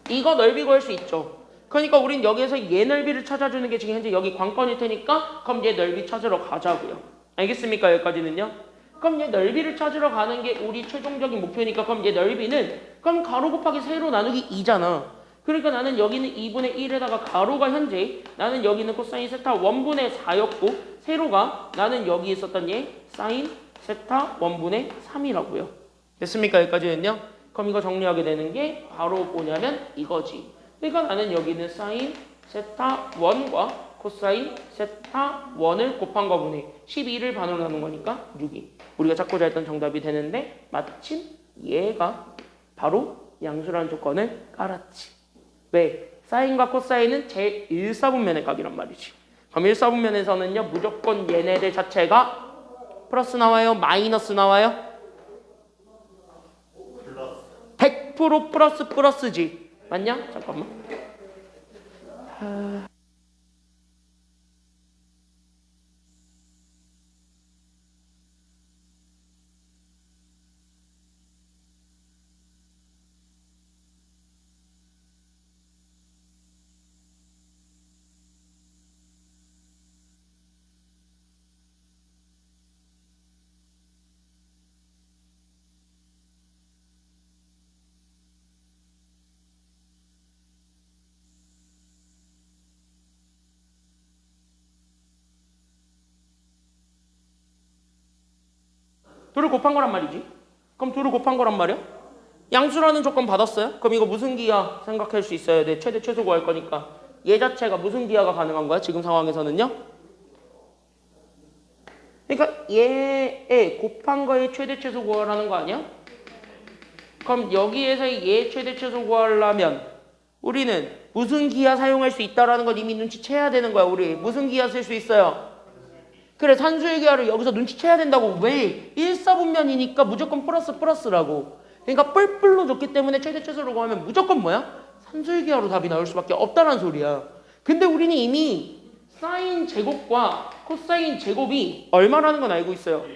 이거 넓이 구할 수 있죠. 그러니까 우린 여기에서 얘 넓이를 찾아주는 게 지금 현재 여기 관건일 테니까 그럼 얘 넓이 찾으러 가자고요. 알겠습니까? 여기까지는요. 그럼 얘 넓이를 찾으러 가는 게 우리 최종적인 목표니까 그럼 얘 넓이는 그럼 가로 곱하기 세로 나누기 2잖아. 그러니까 나는 여기는 2분의 1에다가 가로가 현재 나는 여기는 코사인 세타 1분의 4였고 세로가 나는 여기 있었던 얘 사인 세타 1분의 3이라고요. 됐습니까? 여기까지는요. 그럼 이거 정리하게 되는 게 바로 뭐냐면 이거지. 그러니까 나는 여기는 사인 세타 1과 코사인 세타 1을 곱한 거분의 12를 반으로 나눈 거니까 6이 우리가 찾고자 했던 정답이 되는데 마침 얘가 바로 양수라는 조건을 깔았지. 왜? 사인과 코사인은 제 1사분면의 값이란 말이지. 그럼 1사분면에서는요 무조건 얘네들 자체가 플러스 나와요? 마이너스 나와요? 100% 플러스지. 맞냐? 잠깐만. 둘을 곱한 거란 말이지. 그럼 둘을 곱한 거란 말이야? 양수라는 조건 받았어요? 그럼 이거 무슨 기하 생각할 수 있어야 돼. 최대 최소 구할 거니까. 얘 자체가 무슨 기하가 가능한 거야? 지금 상황에서는요? 그러니까 얘에 곱한 거에 최대 최소 구하라는 거 아니야? 그럼 여기에서 얘 최대 최소 구하려면 우리는 무슨 기하 사용할 수 있다라는 걸 이미 눈치채야 되는 거야. 우리 무슨 기하 쓸 수 있어요? 그래, 산수의 기하를 여기서 눈치채야 된다고. 왜? 1사분면이니까 무조건 플러스라고. 그러니까 뿔뿔로 줬기 때문에 최대 최소로 구하면 무조건 뭐야? 산수의 기하로 답이 나올 수밖에 없다는 소리야. 근데 우리는 이미 사인 제곱과 코사인 제곱이 얼마라는 건 알고 있어요.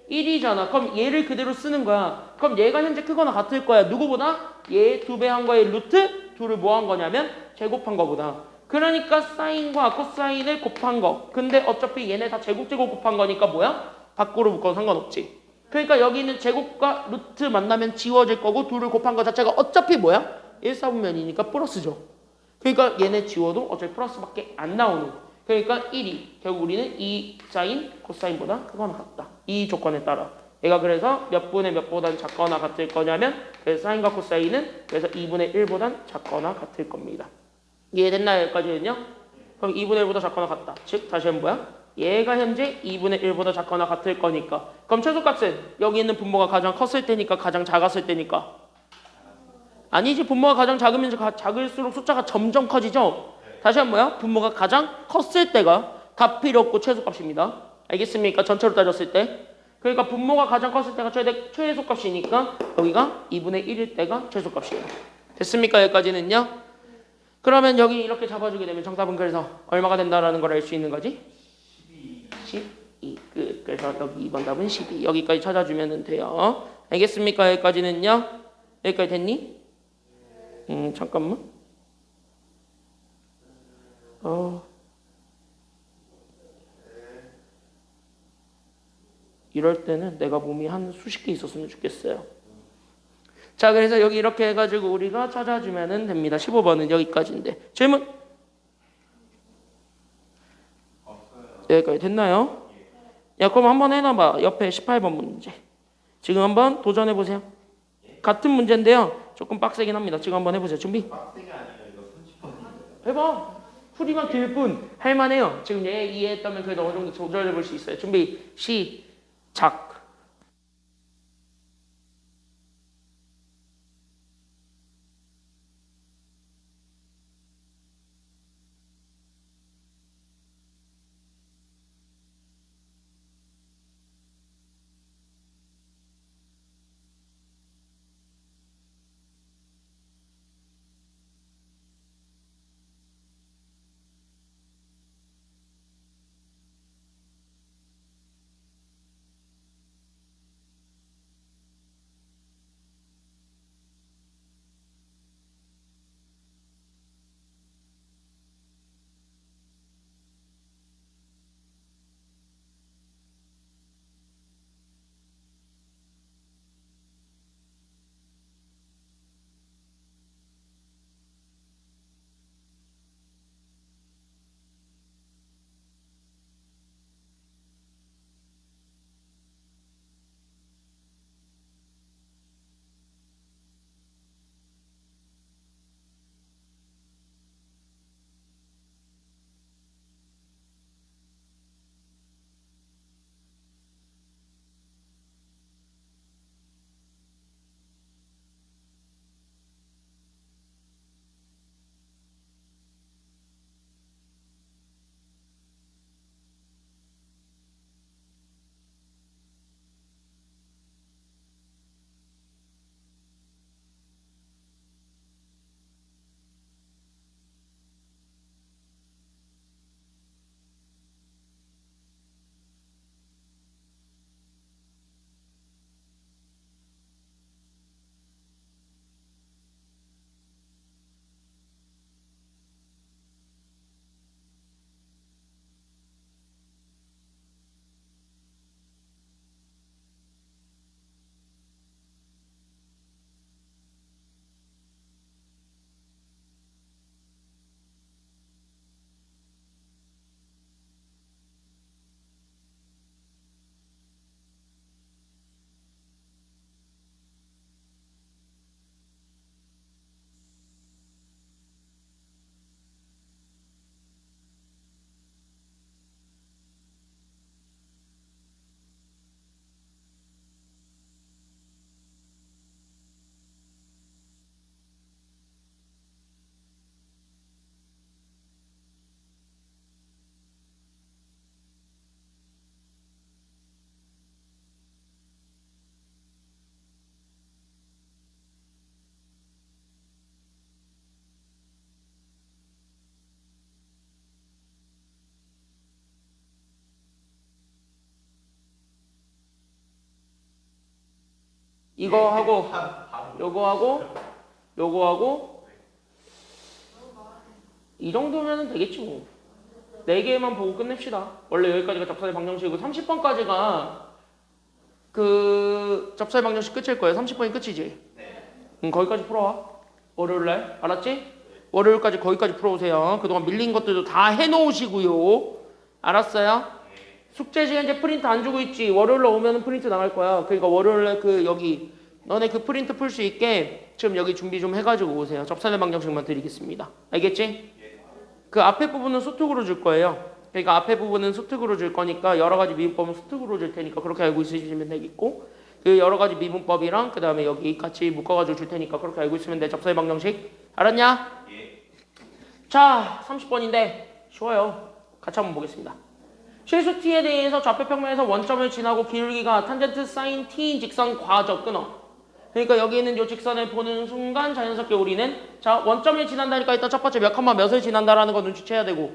1이잖아. 그럼 얘를 그대로 쓰는 거야. 그럼 얘가 현재 크거나 같을 거야. 누구보다? 얘 2배 한 거에 루트 2를 뭐 한 거냐면 제곱한 거보다. 그러니까 사인과 코사인을 곱한 거. 근데 어차피 얘네 다 제곱 곱한 거니까 뭐야? 밖으로 묶어도 상관없지. 그러니까 여기 있는 제곱과 루트 만나면 지워질 거고 2를 곱한 거 자체가 어차피 뭐야? 1사분면이니까 플러스죠. 그러니까 얘네 지워도 어차피 플러스밖에 안 나오는. 그러니까 1이 결국 우리는 2 사인 코사인보다 크거나 같다. 이 조건에 따라. 얘가 그래서 몇 분의 몇보단 작거나 같을 거냐면 그래서 사인과 코사인은 그래서 2분의 1보단 작거나 같을 겁니다. 이해됐나요? 여기까지는요? 그럼 2분의 1보다 작거나 같다. 즉 다시 한번 뭐야? 얘가 현재 2분의 1보다 작거나 같을 거니까. 그럼 최소값은 여기 있는 분모가 가장 컸을 때니까 가장 작았을 때니까. 아니지. 분모가 가장 작으면 작을수록 숫자가 점점 커지죠? 다시 한번 뭐야? 분모가 가장 컸을 때가 다 필요 없고 최소값입니다. 알겠습니까? 전체로 따졌을 때. 그러니까 분모가 가장 컸을 때가 최소값이니까 여기가 2분의 1일 때가 최소값이에요. 됐습니까? 여기까지는요? 그러면 여기 이렇게 잡아주게 되면 정답은 그래서 얼마가 된다라는 걸 알 수 있는 거지? 12. 끝. 그래서 여기 2번 답은 12. 여기까지 찾아주면 돼요. 알겠습니까? 여기까지는요? 여기까지 됐니? 잠깐만. 이럴 때는 내가 몸이 한 수십 개 있었으면 좋겠어요. 자, 그래서 여기 이렇게 해가지고 우리가 찾아주면 됩니다. 15번은 여기까지인데. 질문? 여기까지 됐나요? 야, 그럼 한번 해놔봐. 옆에 18번 문제. 지금 한번 도전해보세요. 같은 문제인데요. 조금 빡세긴 합니다. 지금 한번 해보세요. 준비? 빡세게 아니라 이거 30번. 해봐. 풀이만 길 뿐. 할만해요. 지금 얘 이해했다면 그래도 어느 정도 조절해볼 수 있어요. 준비, 시작. 이거 하고 요거 하고 요거 하고 이 정도면 되겠지 뭐. 4개만 보고 끝냅시다. 원래 여기까지가 접선의 방정식이고 30번까지가 그 접선의 방정식 끝일 거예요. 30번이 끝이지? 거기까지 풀어와. 월요일날. 알았지? 월요일까지 거기까지 풀어오세요. 그동안 밀린 것들도 다 해놓으시고요. 알았어요? 숙제지 현재 프린트 안 주고 있지? 월요일날 오면은 프린트 나갈 거야. 그러니까 월요일날 그 여기 너네 그 프린트 풀 수 있게 지금 여기 준비 좀 해가지고 오세요. 접선의 방정식만 드리겠습니다. 알겠지? 그 앞에 부분은 소특으로 줄 거예요. 그러니까 앞에 부분은 소특으로 줄 거니까 여러 가지 미분법은 소특으로 줄 테니까 그렇게 알고 있으시면 되겠고 그 여러 가지 미분법이랑 그 다음에 여기 같이 묶어가지고 줄 테니까 그렇게 알고 있으면 돼. 접선의 방정식 알았냐? 자 30번인데 쉬워요. 같이 한번 보겠습니다. 실수 t에 대해서 좌표 평면에서 원점을 지나고 기울기가 탄젠트 사인 t인 직선 과적 끊어. 그러니까 여기 있는 이 직선을 보는 순간 자연스럽게 우리는 자 원점을 지난다니까 일단 첫 번째 몇 컴마 몇을 지난다라는 거 눈치채야 되고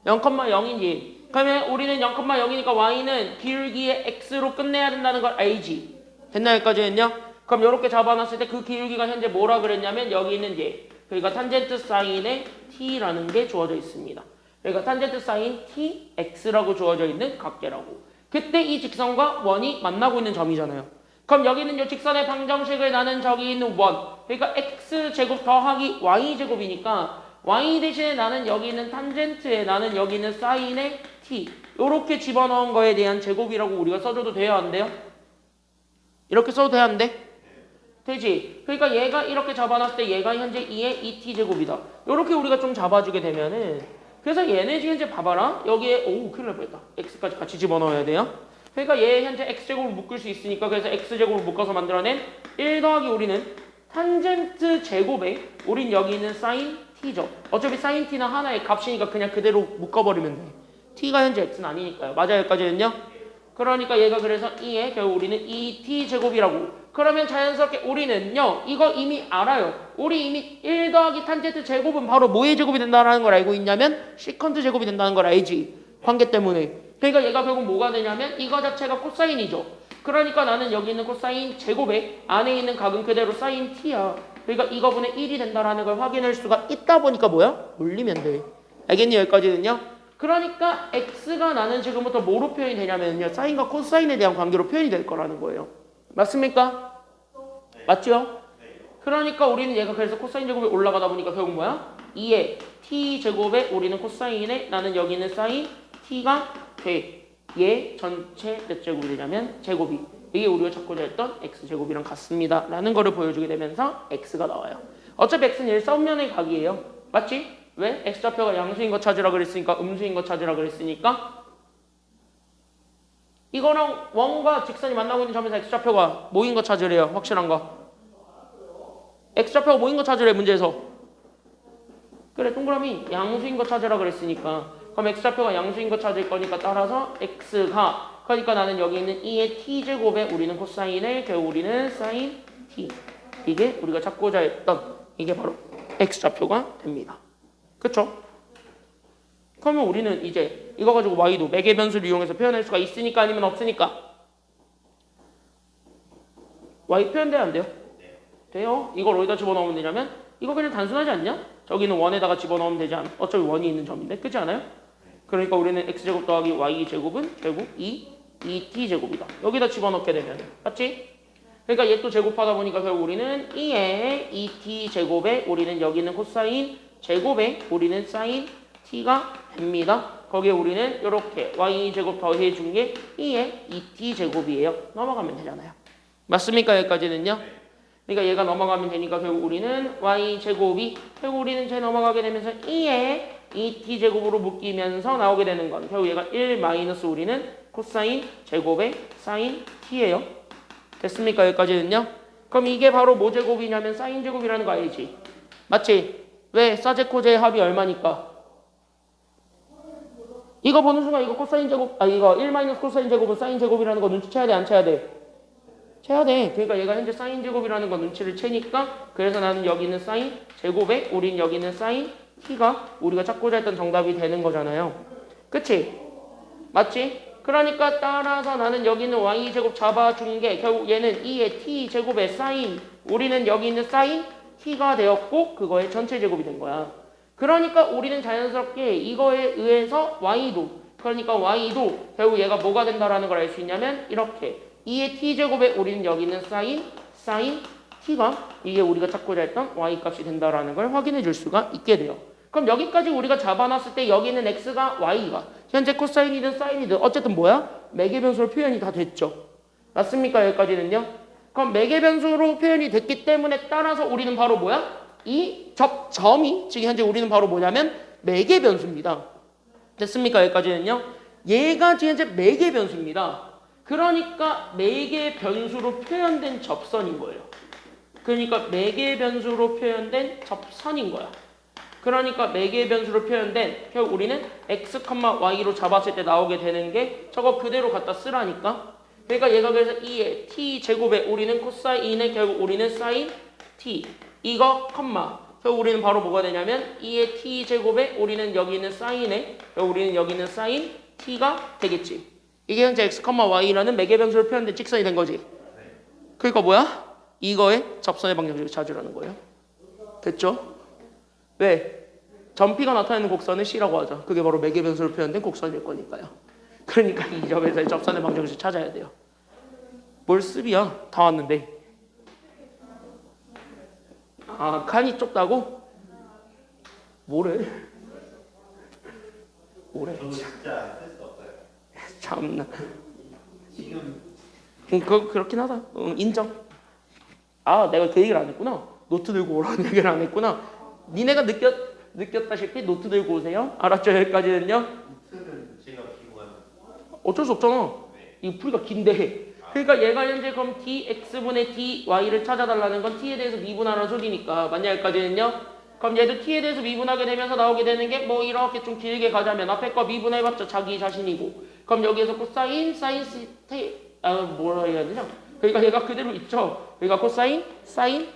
0,0이지. 그러면 우리는 0,0이니까 y는 기울기의 x로 끝내야 된다는 걸 알지. 됐나 여기까지 했냐? 그럼 이렇게 잡아놨을 때 그 기울기가 현재 뭐라 그랬냐면 여기 있는 얘. 그러니까 탄젠트 사인의 t라는 게 주어져 있습니다. 그러니까 탄젠트 사인 t x라고 주어져 있는 각계라고. 그때 이 직선과 원이 만나고 있는 점이잖아요. 그럼 여기 있는 이 직선의 방정식을 나는 저기 있는 원. 그러니까 x제곱 더하기 y제곱이니까 y 대신에 나는 여기 있는 탄젠트에 나는 여기 있는 사인의 t. 요렇게 집어넣은 거에 대한 제곱이라고 우리가 써줘도 돼요? 안 돼요? 이렇게 써도 돼야 안 돼? 되지. 그러니까 얘가 이렇게 잡아놨을 때 얘가 현재 2의 2t제곱이다. 요렇게 우리가 좀 잡아주게 되면은 그래서 얘네 지금 현재 봐봐라. 여기에 오 큰일 날 뻔했다. x까지 같이 집어넣어야 돼요. 그러니까 얘 현재 x제곱을 묶을 수 있으니까 그래서 x제곱을 묶어서 만들어낸 1 더하기 우리는 탄젠트 제곱에 우린 여기 있는 사인 t죠. 어차피 사인 t는 하나의 값이니까 그냥 그대로 묶어버리면 돼. t가 현재 x는 아니니까요. 맞아요 여기까지는요? 그러니까 얘가 그래서 2에 결국 우리는 2t 제곱이라고. 그러면 자연스럽게 우리는요 이거 이미 알아요. 우리 이미 1 더하기 탄젠트 제곱은 바로 뭐의 제곱이 된다는 걸 알고 있냐면 시컨트 제곱이 된다는 걸 알지. 관계 때문에. 그러니까 얘가 결국 뭐가 되냐면 이거 자체가 코사인이죠. 그러니까 나는 여기 있는 코사인 제곱에 안에 있는 각은 그대로 사인 t야. 그러니까 이거분의 1이 된다라는 걸 확인할 수가 있다 보니까 뭐야? 올리면 돼. 알겠니? 여기까지는요? 그러니까 x가 나는 지금부터 뭐로 표현이 되냐면요 사인과 코사인에 대한 관계로 표현이 될 거라는 거예요. 맞습니까? 맞죠? 그러니까 우리는 얘가 그래서 코사인 제곱이 올라가다 보니까 결국 뭐야? 2의 t 제곱에 우리는 코사인에 나는 여기 있는 사인 t가 돼. 얘 전체 몇 제곱이 되냐면 제곱이. 이게 우리가 찾고자 했던 x제곱이랑 같습니다. 라는 거를 보여주게 되면서 x가 나와요. 어차피 x는 일사분면의 각이에요. 맞지? 왜? x좌표가 양수인 거 찾으라 그랬으니까 음수인 거 찾으라 그랬으니까 이거랑 원과 직선이 만나고 있는 점에서 x좌표가 뭐인 거 찾으래요. 확실한 거. x좌표가 뭐인 거 찾으래 문제에서. 그래 동그라미 양수인 거 찾으라 그랬으니까 그럼 x좌표가 양수인 거 찾을 거니까 따라서 x가 그러니까 나는 여기 있는 2의 t제곱에 우리는 코사인을 결국 우리는 사인 t. 이게 우리가 찾고자 했던 이게 바로 x좌표가 됩니다. 그쵸? 그러면 우리는 이제 이거 가지고 y도 매개 변수를 이용해서 표현할 수가 있으니까 아니면 없으니까 y 표현돼야 안 돼요? 돼요. 이걸 어디다 집어넣으면 되냐면 이거 그냥 단순하지 않냐? 저기는 원에다가 집어넣으면 되지 않아? 어차피 원이 있는 점인데 그렇지 않아요? 그러니까 우리는 x제곱 더하기 y제곱은 결국 2t제곱이다. 여기다 집어넣게 되면 맞지? 그러니까 얘 또 제곱하다 보니까 결국 우리는 2의 2t제곱에 우리는 여기 있는 코사인 제곱에 우리는 사인 t가 됩니다. 거기에 우리는 이렇게 y제곱 더해준 게 2의 2t제곱이에요. 넘어가면 되잖아요. 맞습니까? 여기까지는요? 그러니까 얘가 넘어가면 되니까 결국 우리는 y제곱이 결국 우리는 제 넘어가게 되면서 2의 2t제곱으로 묶이면서 나오게 되는 건 결국 얘가 1 마이너스 우리는 코사인 제곱의 사인 t예요. 됐습니까? 여기까지는요? 그럼 이게 바로 뭐 제곱이냐면 사인 제곱이라는 거 알지? 맞지? 왜? 사제코제의 합이 얼마니까? 이거 보는 순간 이거 코사인 제곱 이거 1 마이너스 코사인 제곱은 사인 제곱이라는 거 눈치채야 돼? 안 채야 돼? 채야 돼. 그러니까 얘가 현재 사인 제곱이라는 거 눈치를 채니까 그래서 나는 여기 있는 사인 제곱에 우린 여기 있는 사인 t가 우리가 찾고자 했던 정답이 되는 거잖아요. 그치? 맞지? 그러니까 따라서 나는 여기 있는 y제곱 잡아준 게 결국 얘는 2의 t제곱의 사인, 우리는 여기 있는 사인 t가 되었고 그거의 전체 제곱이 된 거야. 그러니까 우리는 자연스럽게 이거에 의해서 y도, 그러니까 y도 결국 얘가 뭐가 된다라는 걸 알 수 있냐면 이렇게 2의 t제곱에 우리는 여기 있는 사인 t가 이게 우리가 찾고자 했던 y 값이 된다라는 걸 확인해 줄 수가 있게 돼요. 그럼 여기까지 우리가 잡아놨을 때 여기 있는 x가 y가 현재 코사인이든 사인이든 어쨌든 뭐야? 매개 변수로 표현이 다 됐죠. 맞습니까? 여기까지는요. 그럼 매개 변수로 표현이 됐기 때문에 따라서 우리는 바로 뭐야? 이 점이 지금 현재 우리는 바로 뭐냐면 매개 변수입니다. 됐습니까? 여기까지는요. 얘가 지금 현재 매개 변수입니다. 그러니까 매개 변수로 표현된 접선인 거예요. 그러니까 매개 변수로 표현된 접선인 거야. 그러니까 매개 변수로 표현된 결국 우리는 x, y로 잡았을 때 나오게 되는 게 저거 그대로 갖다 쓰라니까. 그러니까 얘가 그래서 2의 t제곱에 우리는 코사인에 결국 우리는 사인 t 이거 결국 우리는 바로 뭐가 되냐면 2의 t제곱에 우리는 여기 있는 사인에 결국 우리는 여기 있는 사인 t가 되겠지. 이게 현재 x, y라는 매개 변수로 표현된 직선이 된 거지. 그러니까 뭐야? 이거의 접선의 방정식을 찾으라는 거예요. 됐죠? 왜? 점피가 나타내는 곡선을 C라고 하죠. 그게 바로 매개 변수로 표현된 곡선일 거니까요. 그러니까 이 점에서의 접선의 방정식을 찾아야 돼요. 뭘 습이야? 다 왔는데. 아, 칸이 좁다고? 뭐래? 저도 진짜 쓸 수 없어요. 참나. 지금 그렇긴 하다. 인정. 아, 내가 그 얘기를 안 했구나. 노트 들고 오라는 얘기를 안 했구나. 니네가 느꼈다시피 노트 들고 오세요. 알았죠? 여기까지는요. 노트는 제가 기고한. 어쩔 수 없잖아. 이 풀이가 긴데. 그러니까 얘가 현재 그럼 dx분의 dy를 찾아달라는 건 t에 대해서 미분하라는 소리니까. 맞냐? 여기까지는요. 그럼 얘도 t에 대해서 미분하게 되면서 나오게 되는 게 뭐 이렇게 좀 길게 가자면 앞에 거 미분해봤자 자기 자신이고. 그럼 여기에서 코사인, 사인 뭐라 해야 되냐? 그러니까 얘가 그대로 있죠. 그러니까 코사인, 사인,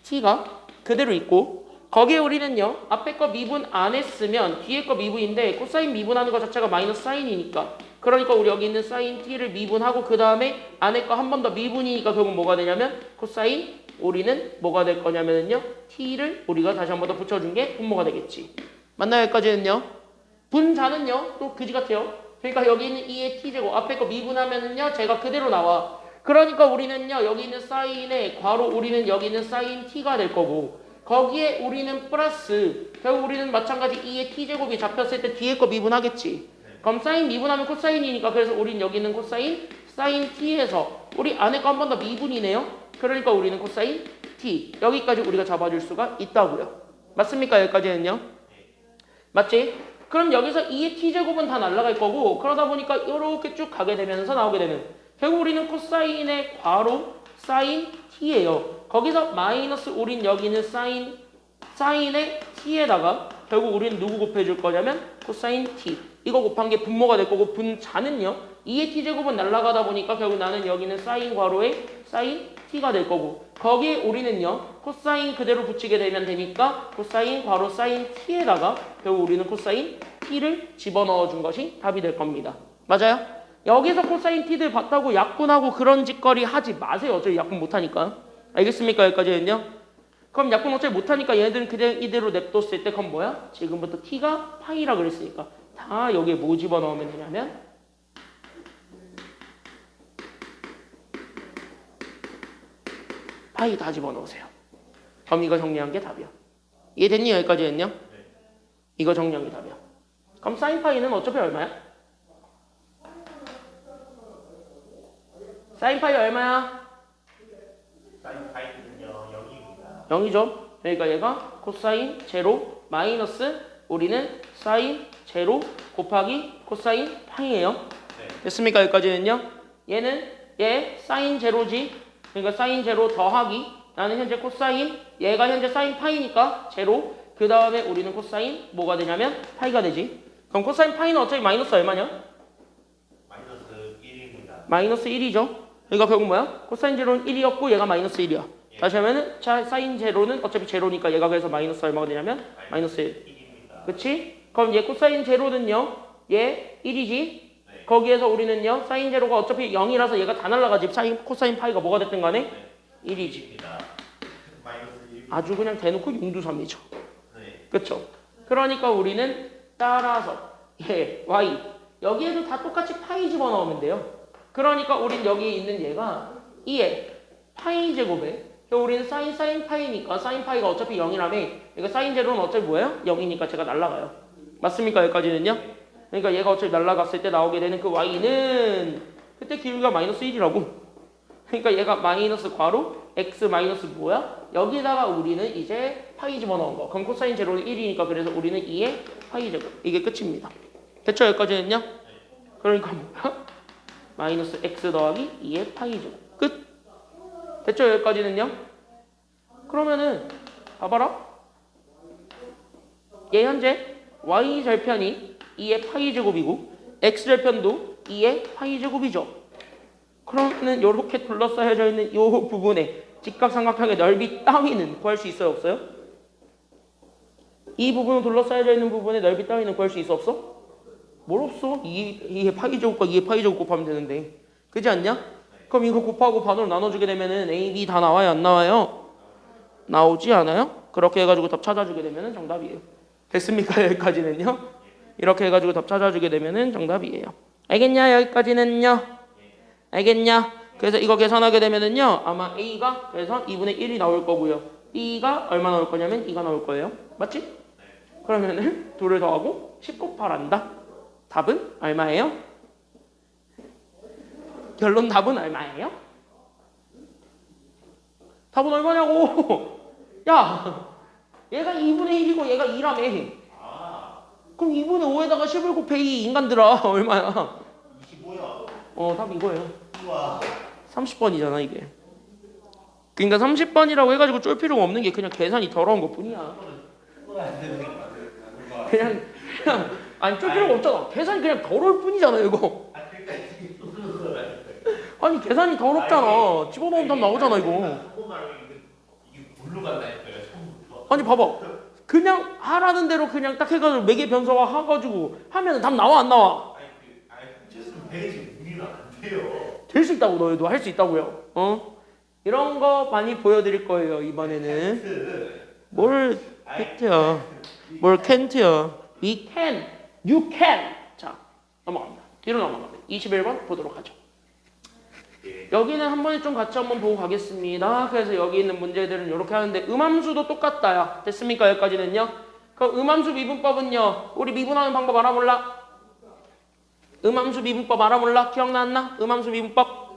t가 그대로 있고 거기에 우리는요. 앞에 거 미분 안 했으면 뒤에 거 미분인데 코사인 미분하는 것 자체가 마이너스 사인이니까 그러니까 우리 여기 있는 사인 t를 미분하고 그 다음에 안에 거 한 번 더 미분이니까 결국 뭐가 되냐면 코사인 우리는 뭐가 될 거냐면요. t를 우리가 다시 한 번 더 붙여준 게 분모가 되겠지. 맞나요? 여기까지는요. 분자는요. 또 그지 같아요. 그러니까 여기 있는 2의 t제곱 앞에 거 미분하면은요. 제가 그대로 나와. 그러니까 우리는요. 여기 있는 사인에 괄호 우리는 여기 있는 사인 t가 될 거고 거기에 우리는 플러스 결국 우리는 마찬가지 2의 t제곱이 잡혔을 때 뒤에 거 미분하겠지. 그럼 사인 미분하면 코사인이니까 그래서 우리는 여기 있는 코사인 사인 t에서 우리 안에 거 한 번 더 미분이네요. 그러니까 우리는 코사인 t 여기까지 우리가 잡아줄 수가 있다고요. 맞습니까? 여기까지는요. 맞지? 그럼 여기서 2의 t제곱은 다 날아갈 거고 그러다 보니까 이렇게 쭉 가게 되면서 나오게 되는 결국 우리는 코사인의 괄호 사인 t예요. 거기서 마이너스 우린 여기는 사인의 t에다가 결국 우리는 누구 곱해줄 거냐면 코사인 t 이거 곱한 게 분모가 될 거고 분자는요 2의 t제곱은 날아가다 보니까 결국 나는 여기는 사인 괄호에 사인 t가 될 거고 거기에 우리는요 코사인 그대로 붙이게 되면 되니까 코사인 괄호 사인 t에다가 결국 우리는 코사인 t를 집어넣어 준 것이 답이 될 겁니다. 맞아요? 여기서 코사인 t들 봤다고 약분하고 그런 짓거리 하지 마세요. 어차피 약분 못하니까. 알겠습니까? 여기까지는요. 그럼 약분 어차피 못하니까 얘네들은 그냥 이대로 냅뒀을 때 그럼 뭐야? 지금부터 t가 파이라 그랬으니까 다 여기에 뭐 집어넣으면 되냐면 파이 다 집어넣으세요. 그럼 이거 정리한 게 답이야. 이해됐니? 여기까지는요? 이거 정리한 게 답이야. 그럼 사인 파이는 어차피 얼마야? 사인 파이 얼마야? 사인 파이는요 0입니다. 0이죠. 그러니까 얘가 코사인 제로 마이너스 우리는 사인 제로 곱하기 코사인 파이예요. 네. 됐습니까? 여기까지는요. 얘는 얘 사인 제로지. 그러니까 사인 제로 더하기 나는 현재 코사인 얘가 현재 사인 파이니까 제로 그 다음에 우리는 코사인 뭐가 되냐면 파이가 되지. 그럼 코사인 파이는 어차피 마이너스 얼마냐? 마이너스 1입니다. 마이너스 1이죠. 그러니까 결국 뭐야? 코사인 제로는 1이었고 얘가 마이너스 1이야. 다시 하면은 사인 제로는 어차피 제로니까 얘가 그래서 마이너스 얼마가 되냐면 마이너스 1. 1입니다. 그치? 그럼 얘 코사인 제로는요. 얘 1이지? 네. 거기에서 우리는요 사인 제로가 어차피 0이라서 얘가 다 날라가지. 사인 코사인 파이가 뭐가 됐든 간에 1이지. 마이너스 1. 아주 그냥 대놓고 융두삼이죠. 네. 그쵸? 그러니까 우리는 따라서 y 여기에도 다 똑같이 파이 집어넣으면 돼요. 그러니까 우린 여기에 있는 얘가 2의 파이 제곱에 우리는 사인 파이니까 사인 파이가 어차피 0이라며 그러니까 사인 제로는 어차피 뭐예요? 0이니까 제가 날라가요. 맞습니까? 여기까지는요? 그러니까 얘가 어차피 날라갔을 때 나오게 되는 그 y는 그때 기울기가 마이너스 1이라고. 그러니까 얘가 마이너스 괄호 x 마이너스 뭐야? 여기다가 우리는 이제 파이 집어넣은 거. 그럼 코사인 제로는 1이니까 그래서 우리는 2의 파이 제곱. 이게 끝입니다. 됐죠? 여기까지는요? 그러니까 뭐야? 마이너스 x 더하기 2의 파이 제곱. 끝. 됐죠? 여기까지는요? 그러면은 봐봐라. 얘 현재 y 절편이 2의 파이 제곱이고 x 절편도 2의 파이 제곱이죠. 그러면은 이렇게 둘러싸여져 있는 이 부분에 직각삼각형의 넓이 따위는 구할 수 있어요? 없어요? 이 부분 둘러싸여져 있는 부분의 넓이 따위는 구할 수 있어? 없어? 뭘 없어? 2의 파이 제곱과 2의 파이 제곱 곱하면 되는데 그렇지 않냐? 그럼 이거 곱하고 반으로 나눠주게 되면은 A, B 다 나와요? 안 나와요? 나오지 않아요? 그렇게 해가지고 답 찾아주게 되면은 정답이에요. 됐습니까? 여기까지는요? 이렇게 해가지고 답 찾아주게 되면은 정답이에요. 알겠냐? 여기까지는요? 알겠냐? 그래서 이거 계산하게 되면은요 아마 A가 그래서 2분의 1이 나올 거고요. B가 얼마 나올 거냐면 2가 나올 거예요. 맞지? 그러면은 2를 더하고 10 곱하란다. 답은 얼마예요? 결론 답은 얼마예요? 답은 얼마냐고. 야 얘가 2분의 1이고 얘가 2라며. 그럼 2분의 5에다가 10을 곱해 이 인간들아. 얼마야? 25야. 답 이거예요. 우와. 30번이잖아 이게. 그러니까 30번이라고 해가지고 쫄 필요가 없는 게 그냥 계산이 더러운 것 뿐이야. 그냥 아니 쫄 필요가 없잖아. 계산이 그냥 더러울 뿐이잖아 이거. 아니 계산이 더럽잖아. 집어넣으면 답 나오잖아 이거. 이게 물로 간다니까요. 처음부터. 아니 봐봐. 그냥 하라는 대로 그냥 딱 해가지고 매개 변소화 해가지고 하면 답 나와 안 나와? 아니 훔쳤으면 배지 우리는 안 돼요. 될 수 있다고 너희도 할 수 있다고요. 이런 거 많이 보여드릴 거예요 이번에는. 뭘 캔트야. 뭘 캔트야. We can. You can. 자 넘어갑니다. 뒤로 넘어갑니다. 21번 보도록 하죠. 여기는 한 번에 좀 같이 한번 보고 가겠습니다. 그래서 여기 있는 문제들은 이렇게 하는데 음함수도 똑같다야. 됐습니까? 여기까지는요. 그럼 음함수 미분법은요. 우리 미분하는 방법 알아 몰라? 음함수 미분법 알아 몰라? 기억났나? 음함수 미분법?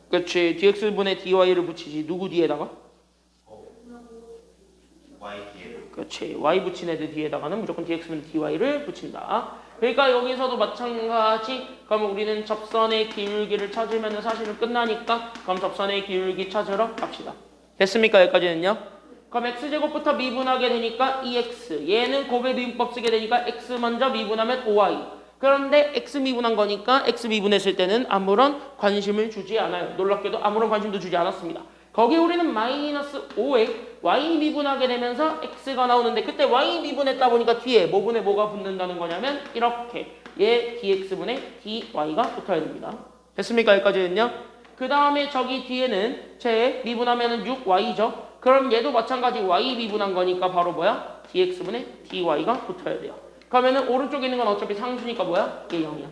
그렇지. dx분의 dy를 붙이지. 누구 뒤에다가? Y 뒤에. 그렇지. y 붙인 애들 뒤에다가는 무조건 dx분의 dy를 붙인다. 그러니까 여기서도 마찬가지. 그럼 우리는 접선의 기울기를 찾으면 사실은 끝나니까 그럼 접선의 기울기 찾으러 갑시다. 됐습니까? 여기까지는요. 그럼 x제곱부터 미분하게 되니까 2x. 얘는 곱의 미분법 쓰게 되니까 x 먼저 미분하면 5y. 그런데 x 미분한 거니까 x 미분했을 때는 아무런 관심을 주지 않아요. 놀랍게도 아무런 관심도 주지 않았습니다. 거기 우리는 마이너스 5에 y 미분하게 되면서 x가 나오는데 그때 y 미분했다 보니까 뒤에 뭐분에 뭐가 붙는다는 거냐면 이렇게 얘 dx분의 dy가 붙어야 됩니다. 됐습니까? 여기까지는요. 그 다음에 저기 뒤에는 제 미분하면은 6y죠. 그럼 얘도 마찬가지 y 미분한 거니까 바로 뭐야? dx분의 dy가 붙어야 돼요. 그러면은 오른쪽에 있는 건 어차피 상수니까 뭐야? 얘 0이야.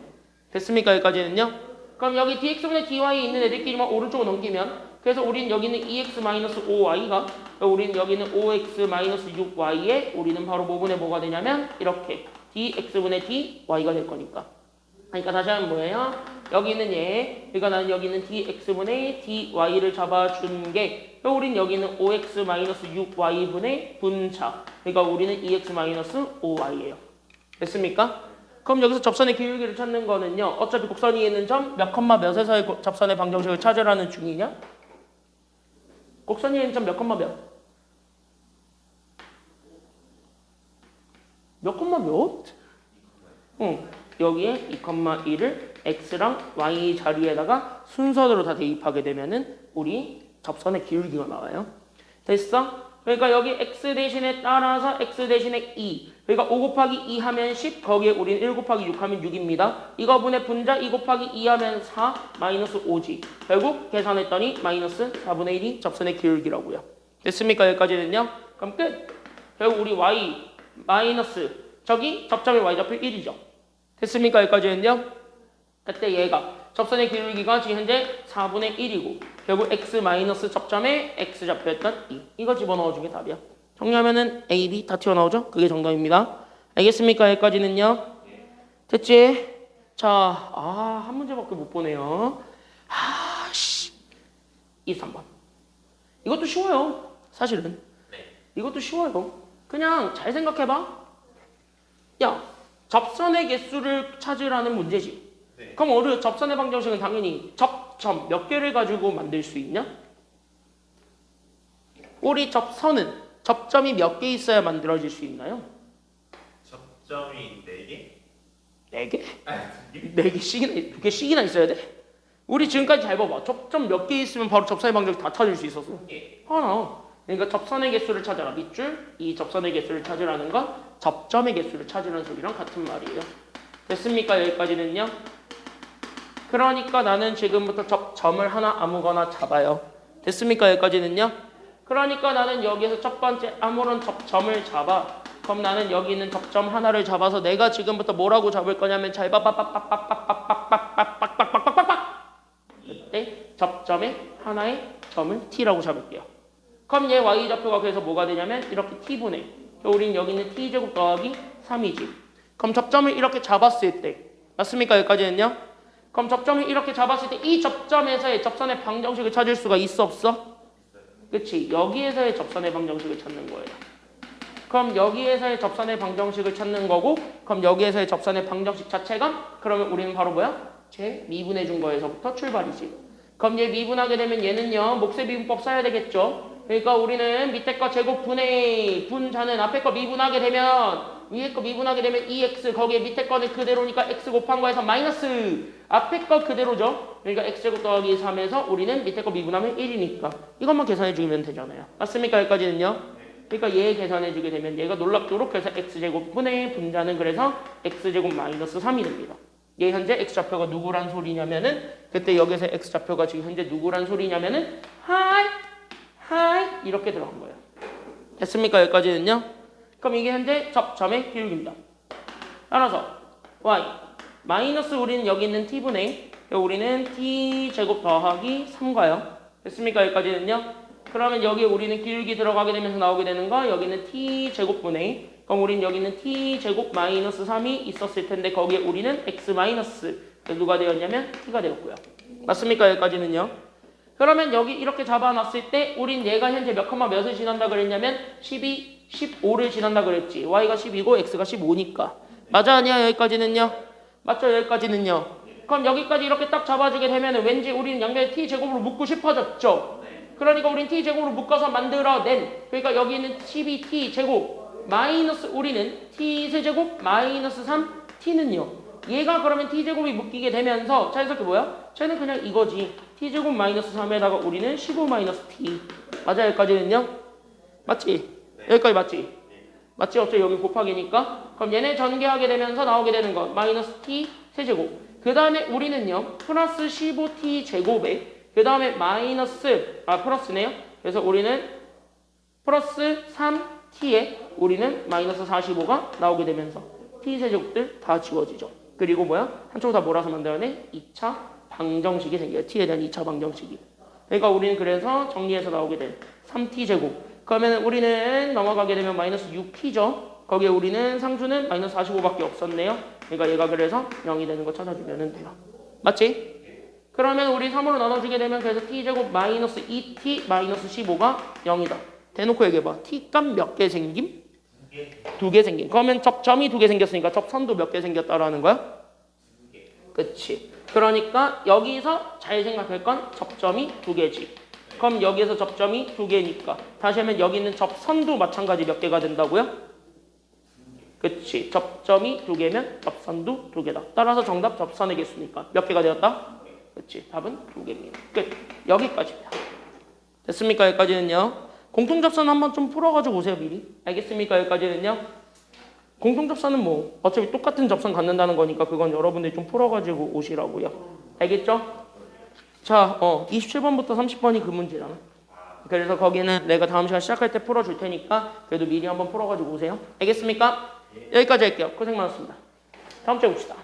됐습니까? 여기까지는요. 그럼 여기 dx분의 dy에 있는 애들끼리만 오른쪽으로 넘기면 그래서 우리는 여기는 2x-5y가 우리는 여기는 5x-6y에 우리는 바로 뭐분의 뭐가 되냐면 이렇게 dx분의 dy가 될 거니까. 그러니까 다시 하면 뭐예요? 여기 있는 얘 그러니까 나는 여기 있는 dx분의 dy를 잡아준 게 우리는 여기는 5x-6y분의 분차 그러니까 우리는 2x-5y예요. 됐습니까? 그럼 여기서 접선의 기울기를 찾는 거는요. 어차피 곡선 위에 있는 점 몇 컴마 몇에서의 접선의 방정식을 찾으라는 중이냐? 곡선 위에 있는 점 몇 컴마 몇? 몇 컴마 몇? 여기에 2,1을 x랑 y 자리에다가 순서대로 다 대입하게 되면은 우리 접선의 기울기가 나와요. 됐어? 그러니까 여기 x 대신에 따라서 x 대신에 2. 그러니까 5 곱하기 2 하면 10, 거기에 우리는 1 곱하기 6 하면 6입니다. 이거 분의 분자 2 곱하기 2 하면 4, 마이너스 5지. 결국 계산했더니 마이너스 4분의 1이 접선의 기울기라고요. 됐습니까? 여기까지는요? 그럼 끝. 결국 우리 y 마이너스 저기 접점의 y좌표 1이죠. 됐습니까? 여기까지는요? 그때 얘가 접선의 기울기가 지금 현재 4분의 1이고 결국 x 마이너스 접점의 x좌표였던 2. 이거 집어넣어준 게 답이야. 정리하면은 A, B 다 튀어나오죠? 그게 정답입니다. 알겠습니까? 여기까지는요? 됐지? 자, 한 문제밖에 못 보네요. 2, 3번. 이것도 쉬워요. 사실은. 이것도 쉬워요. 그냥 잘 생각해봐. 야, 접선의 개수를 찾으라는 문제지. 그럼 접선의 방정식은 당연히 접점 몇 개를 가지고 만들 수 있냐? 우리 접선은 접점이 몇 개 있어야 만들어질 수 있나요? 접점이 4개? 4개? 4개씩이나, 2개씩이나 있어야 돼? 우리 지금까지 잘 봐봐. 접점 몇 개 있으면 바로 접선의 방정식 다 찾을 수 있었어. 하나. 그러니까 접선의 개수를 찾아라. 밑줄. 이 접선의 개수를 찾으라는 건 접점의 개수를 찾으라는 소리랑 같은 말이에요. 됐습니까? 여기까지는요? 그러니까 나는 지금부터 접점을 하나 아무거나 잡아요. 됐습니까? 여기까지는요? 그러니까 나는 여기서 첫 번째 아무런 접점을 잡아. 그럼 나는 여기 있는 접점 하나를 잡아서 내가 지금부터 뭐라고 잡을 거냐면 잘 봐. 그때 접점의 하나의 점을 t라고 잡을게요. 그럼 얘 y좌표가 그래서 뭐가 되냐면 이렇게 t분의 우린 여기 있는 t제곱 더하기 3이지. 그럼 접점을 이렇게 잡았을 때 맞습니까? 여기까지는요? 그럼 접점을 이렇게 잡았을 때 이 접점에서의 접선의 방정식을 찾을 수가 있어 없어? 그치? 여기에서의 접선의 방정식을 찾는 거예요. 그럼 여기에서의 접선의 방정식을 찾는 거고 그럼 여기에서의 접선의 방정식 자체가 그러면 우리는 바로 뭐야? 제 미분해 준 거에서부터 출발이지. 그럼 얘 미분하게 되면 얘는요 몫의 미분법 써야 되겠죠. 그러니까 우리는 밑에 거 제곱 분자는 앞에 거 미분하게 되면 위에 거 미분하게 되면 2x 거기에 밑에 거는 그대로니까 x 곱한 거에서 마이너스 앞에 거 그대로죠. 그러니까 x제곱 더하기 3에서 우리는 밑에 거 미분하면 1이니까 이것만 계산해 주면 되잖아요. 맞습니까? 여기까지는요? 그러니까 얘 계산해 주게 되면 얘가 놀랍도록 그래서 x제곱 분의 분자는 그래서 x제곱 마이너스 3이 됩니다. 얘 현재 x좌표가 누구란 소리냐면은 그때 여기서 x좌표가 지금 현재 누구란 소리냐면은 하이 이렇게 들어간 거예요. 됐습니까? 여기까지는요? 그럼 이게 현재 접점의 기울기입니다. 따라서 y 마이너스 우리는 여기 있는 t분의 우리는 t제곱 더하기 3가요. 됐습니까? 여기까지는요? 그러면 여기에 우리는 기울기 들어가게 되면서 나오게 되는 거 여기는 t제곱분의 그럼 우리는 여기 있는 t제곱 마이너스 3이 있었을 텐데 거기에 우리는 x 마이너스 누가 되었냐면 t가 되었고요. 맞습니까? 여기까지는요? 그러면 여기 이렇게 잡아놨을 때 우린 얘가 현재 몇 컴마 몇을 지난다 그랬냐면 12, 15를 지난다 그랬지. y가 10이고 x가 15니까. 맞아 아니야? 여기까지는요? 맞죠? 여기까지는요? 그럼 여기까지 이렇게 딱 잡아주게 되면 왠지 우리는 양면에 t제곱으로 묶고 싶어졌죠? 그러니까 우린 t제곱으로 묶어서 만들어낸 그러니까 여기 있는 12t제곱 마이너스 우리는 t세제곱 마이너스 3t는요. 얘가 그러면 t제곱이 묶이게 되면서 자연스럽게 뭐야? 쟤는 그냥 이거지. t제곱 마이너스 3에다가 우리는 15 마이너스 t. 맞아 여기까지는요? 맞지? 여기까지 맞지? 맞지? 어차피 여기 곱하기니까. 그럼 얘네 전개하게 되면서 나오게 되는 거 마이너스 t 세제곱. 그 다음에 우리는요 플러스 15t 제곱에 그 다음에 마이너스 플러스네요. 그래서 우리는 플러스 3t에 우리는 마이너스 45가 나오게 되면서 t 세제곱들 다 지워지죠. 그리고 뭐야? 한쪽으로 다 몰아서 만들어낸 2차 방정식이 생겨요. t에 대한 2차 방정식이. 그러니까 우리는 그래서 정리해서 나오게 된 3t제곱. 그러면 우리는 넘어가게 되면 마이너스 6t죠. 거기에 우리는 상수는 마이너스 45밖에 없었네요. 그러니까 얘가 그래서 0이 되는 거 찾아주면 돼요. 맞지? 그러면 우리 3으로 나눠주게 되면 그래서 t제곱 마이너스 2t 마이너스 15가 0이다. 대놓고 얘기해봐. t 값 몇 개 생김? 2개 생김. 그러면 접점이 2개 생겼으니까 접선도 몇 개 생겼다라는 거야? 그치. 그러니까 여기서 잘 생각할 건 접점이 2개지. 그럼 여기에서 접점이 2개니까 다시 하면 여기 있는 접선도 마찬가지 몇 개가 된다고요? 그치. 접점이 2개면 접선도 2개다. 따라서 정답 접선의 개수니까 몇 개가 되었다? 그치. 답은 2개입니다. 끝. 여기까지입니다. 됐습니까? 여기까지는요. 공통접선 한번 좀 풀어가지고 오세요 미리. 알겠습니까? 여기까지는요. 공통접선은 뭐 어차피 똑같은 접선 갖는다는 거니까 그건 여러분들이 좀 풀어가지고 오시라고요. 알겠죠? 자, 27번부터 30번이 그 문제잖아. 그래서 거기는 내가 다음 시간 시작할 때 풀어줄 테니까 그래도 미리 한번 풀어가지고 오세요. 알겠습니까? 여기까지 할게요. 고생 많았습니다. 다음 주에 봅시다.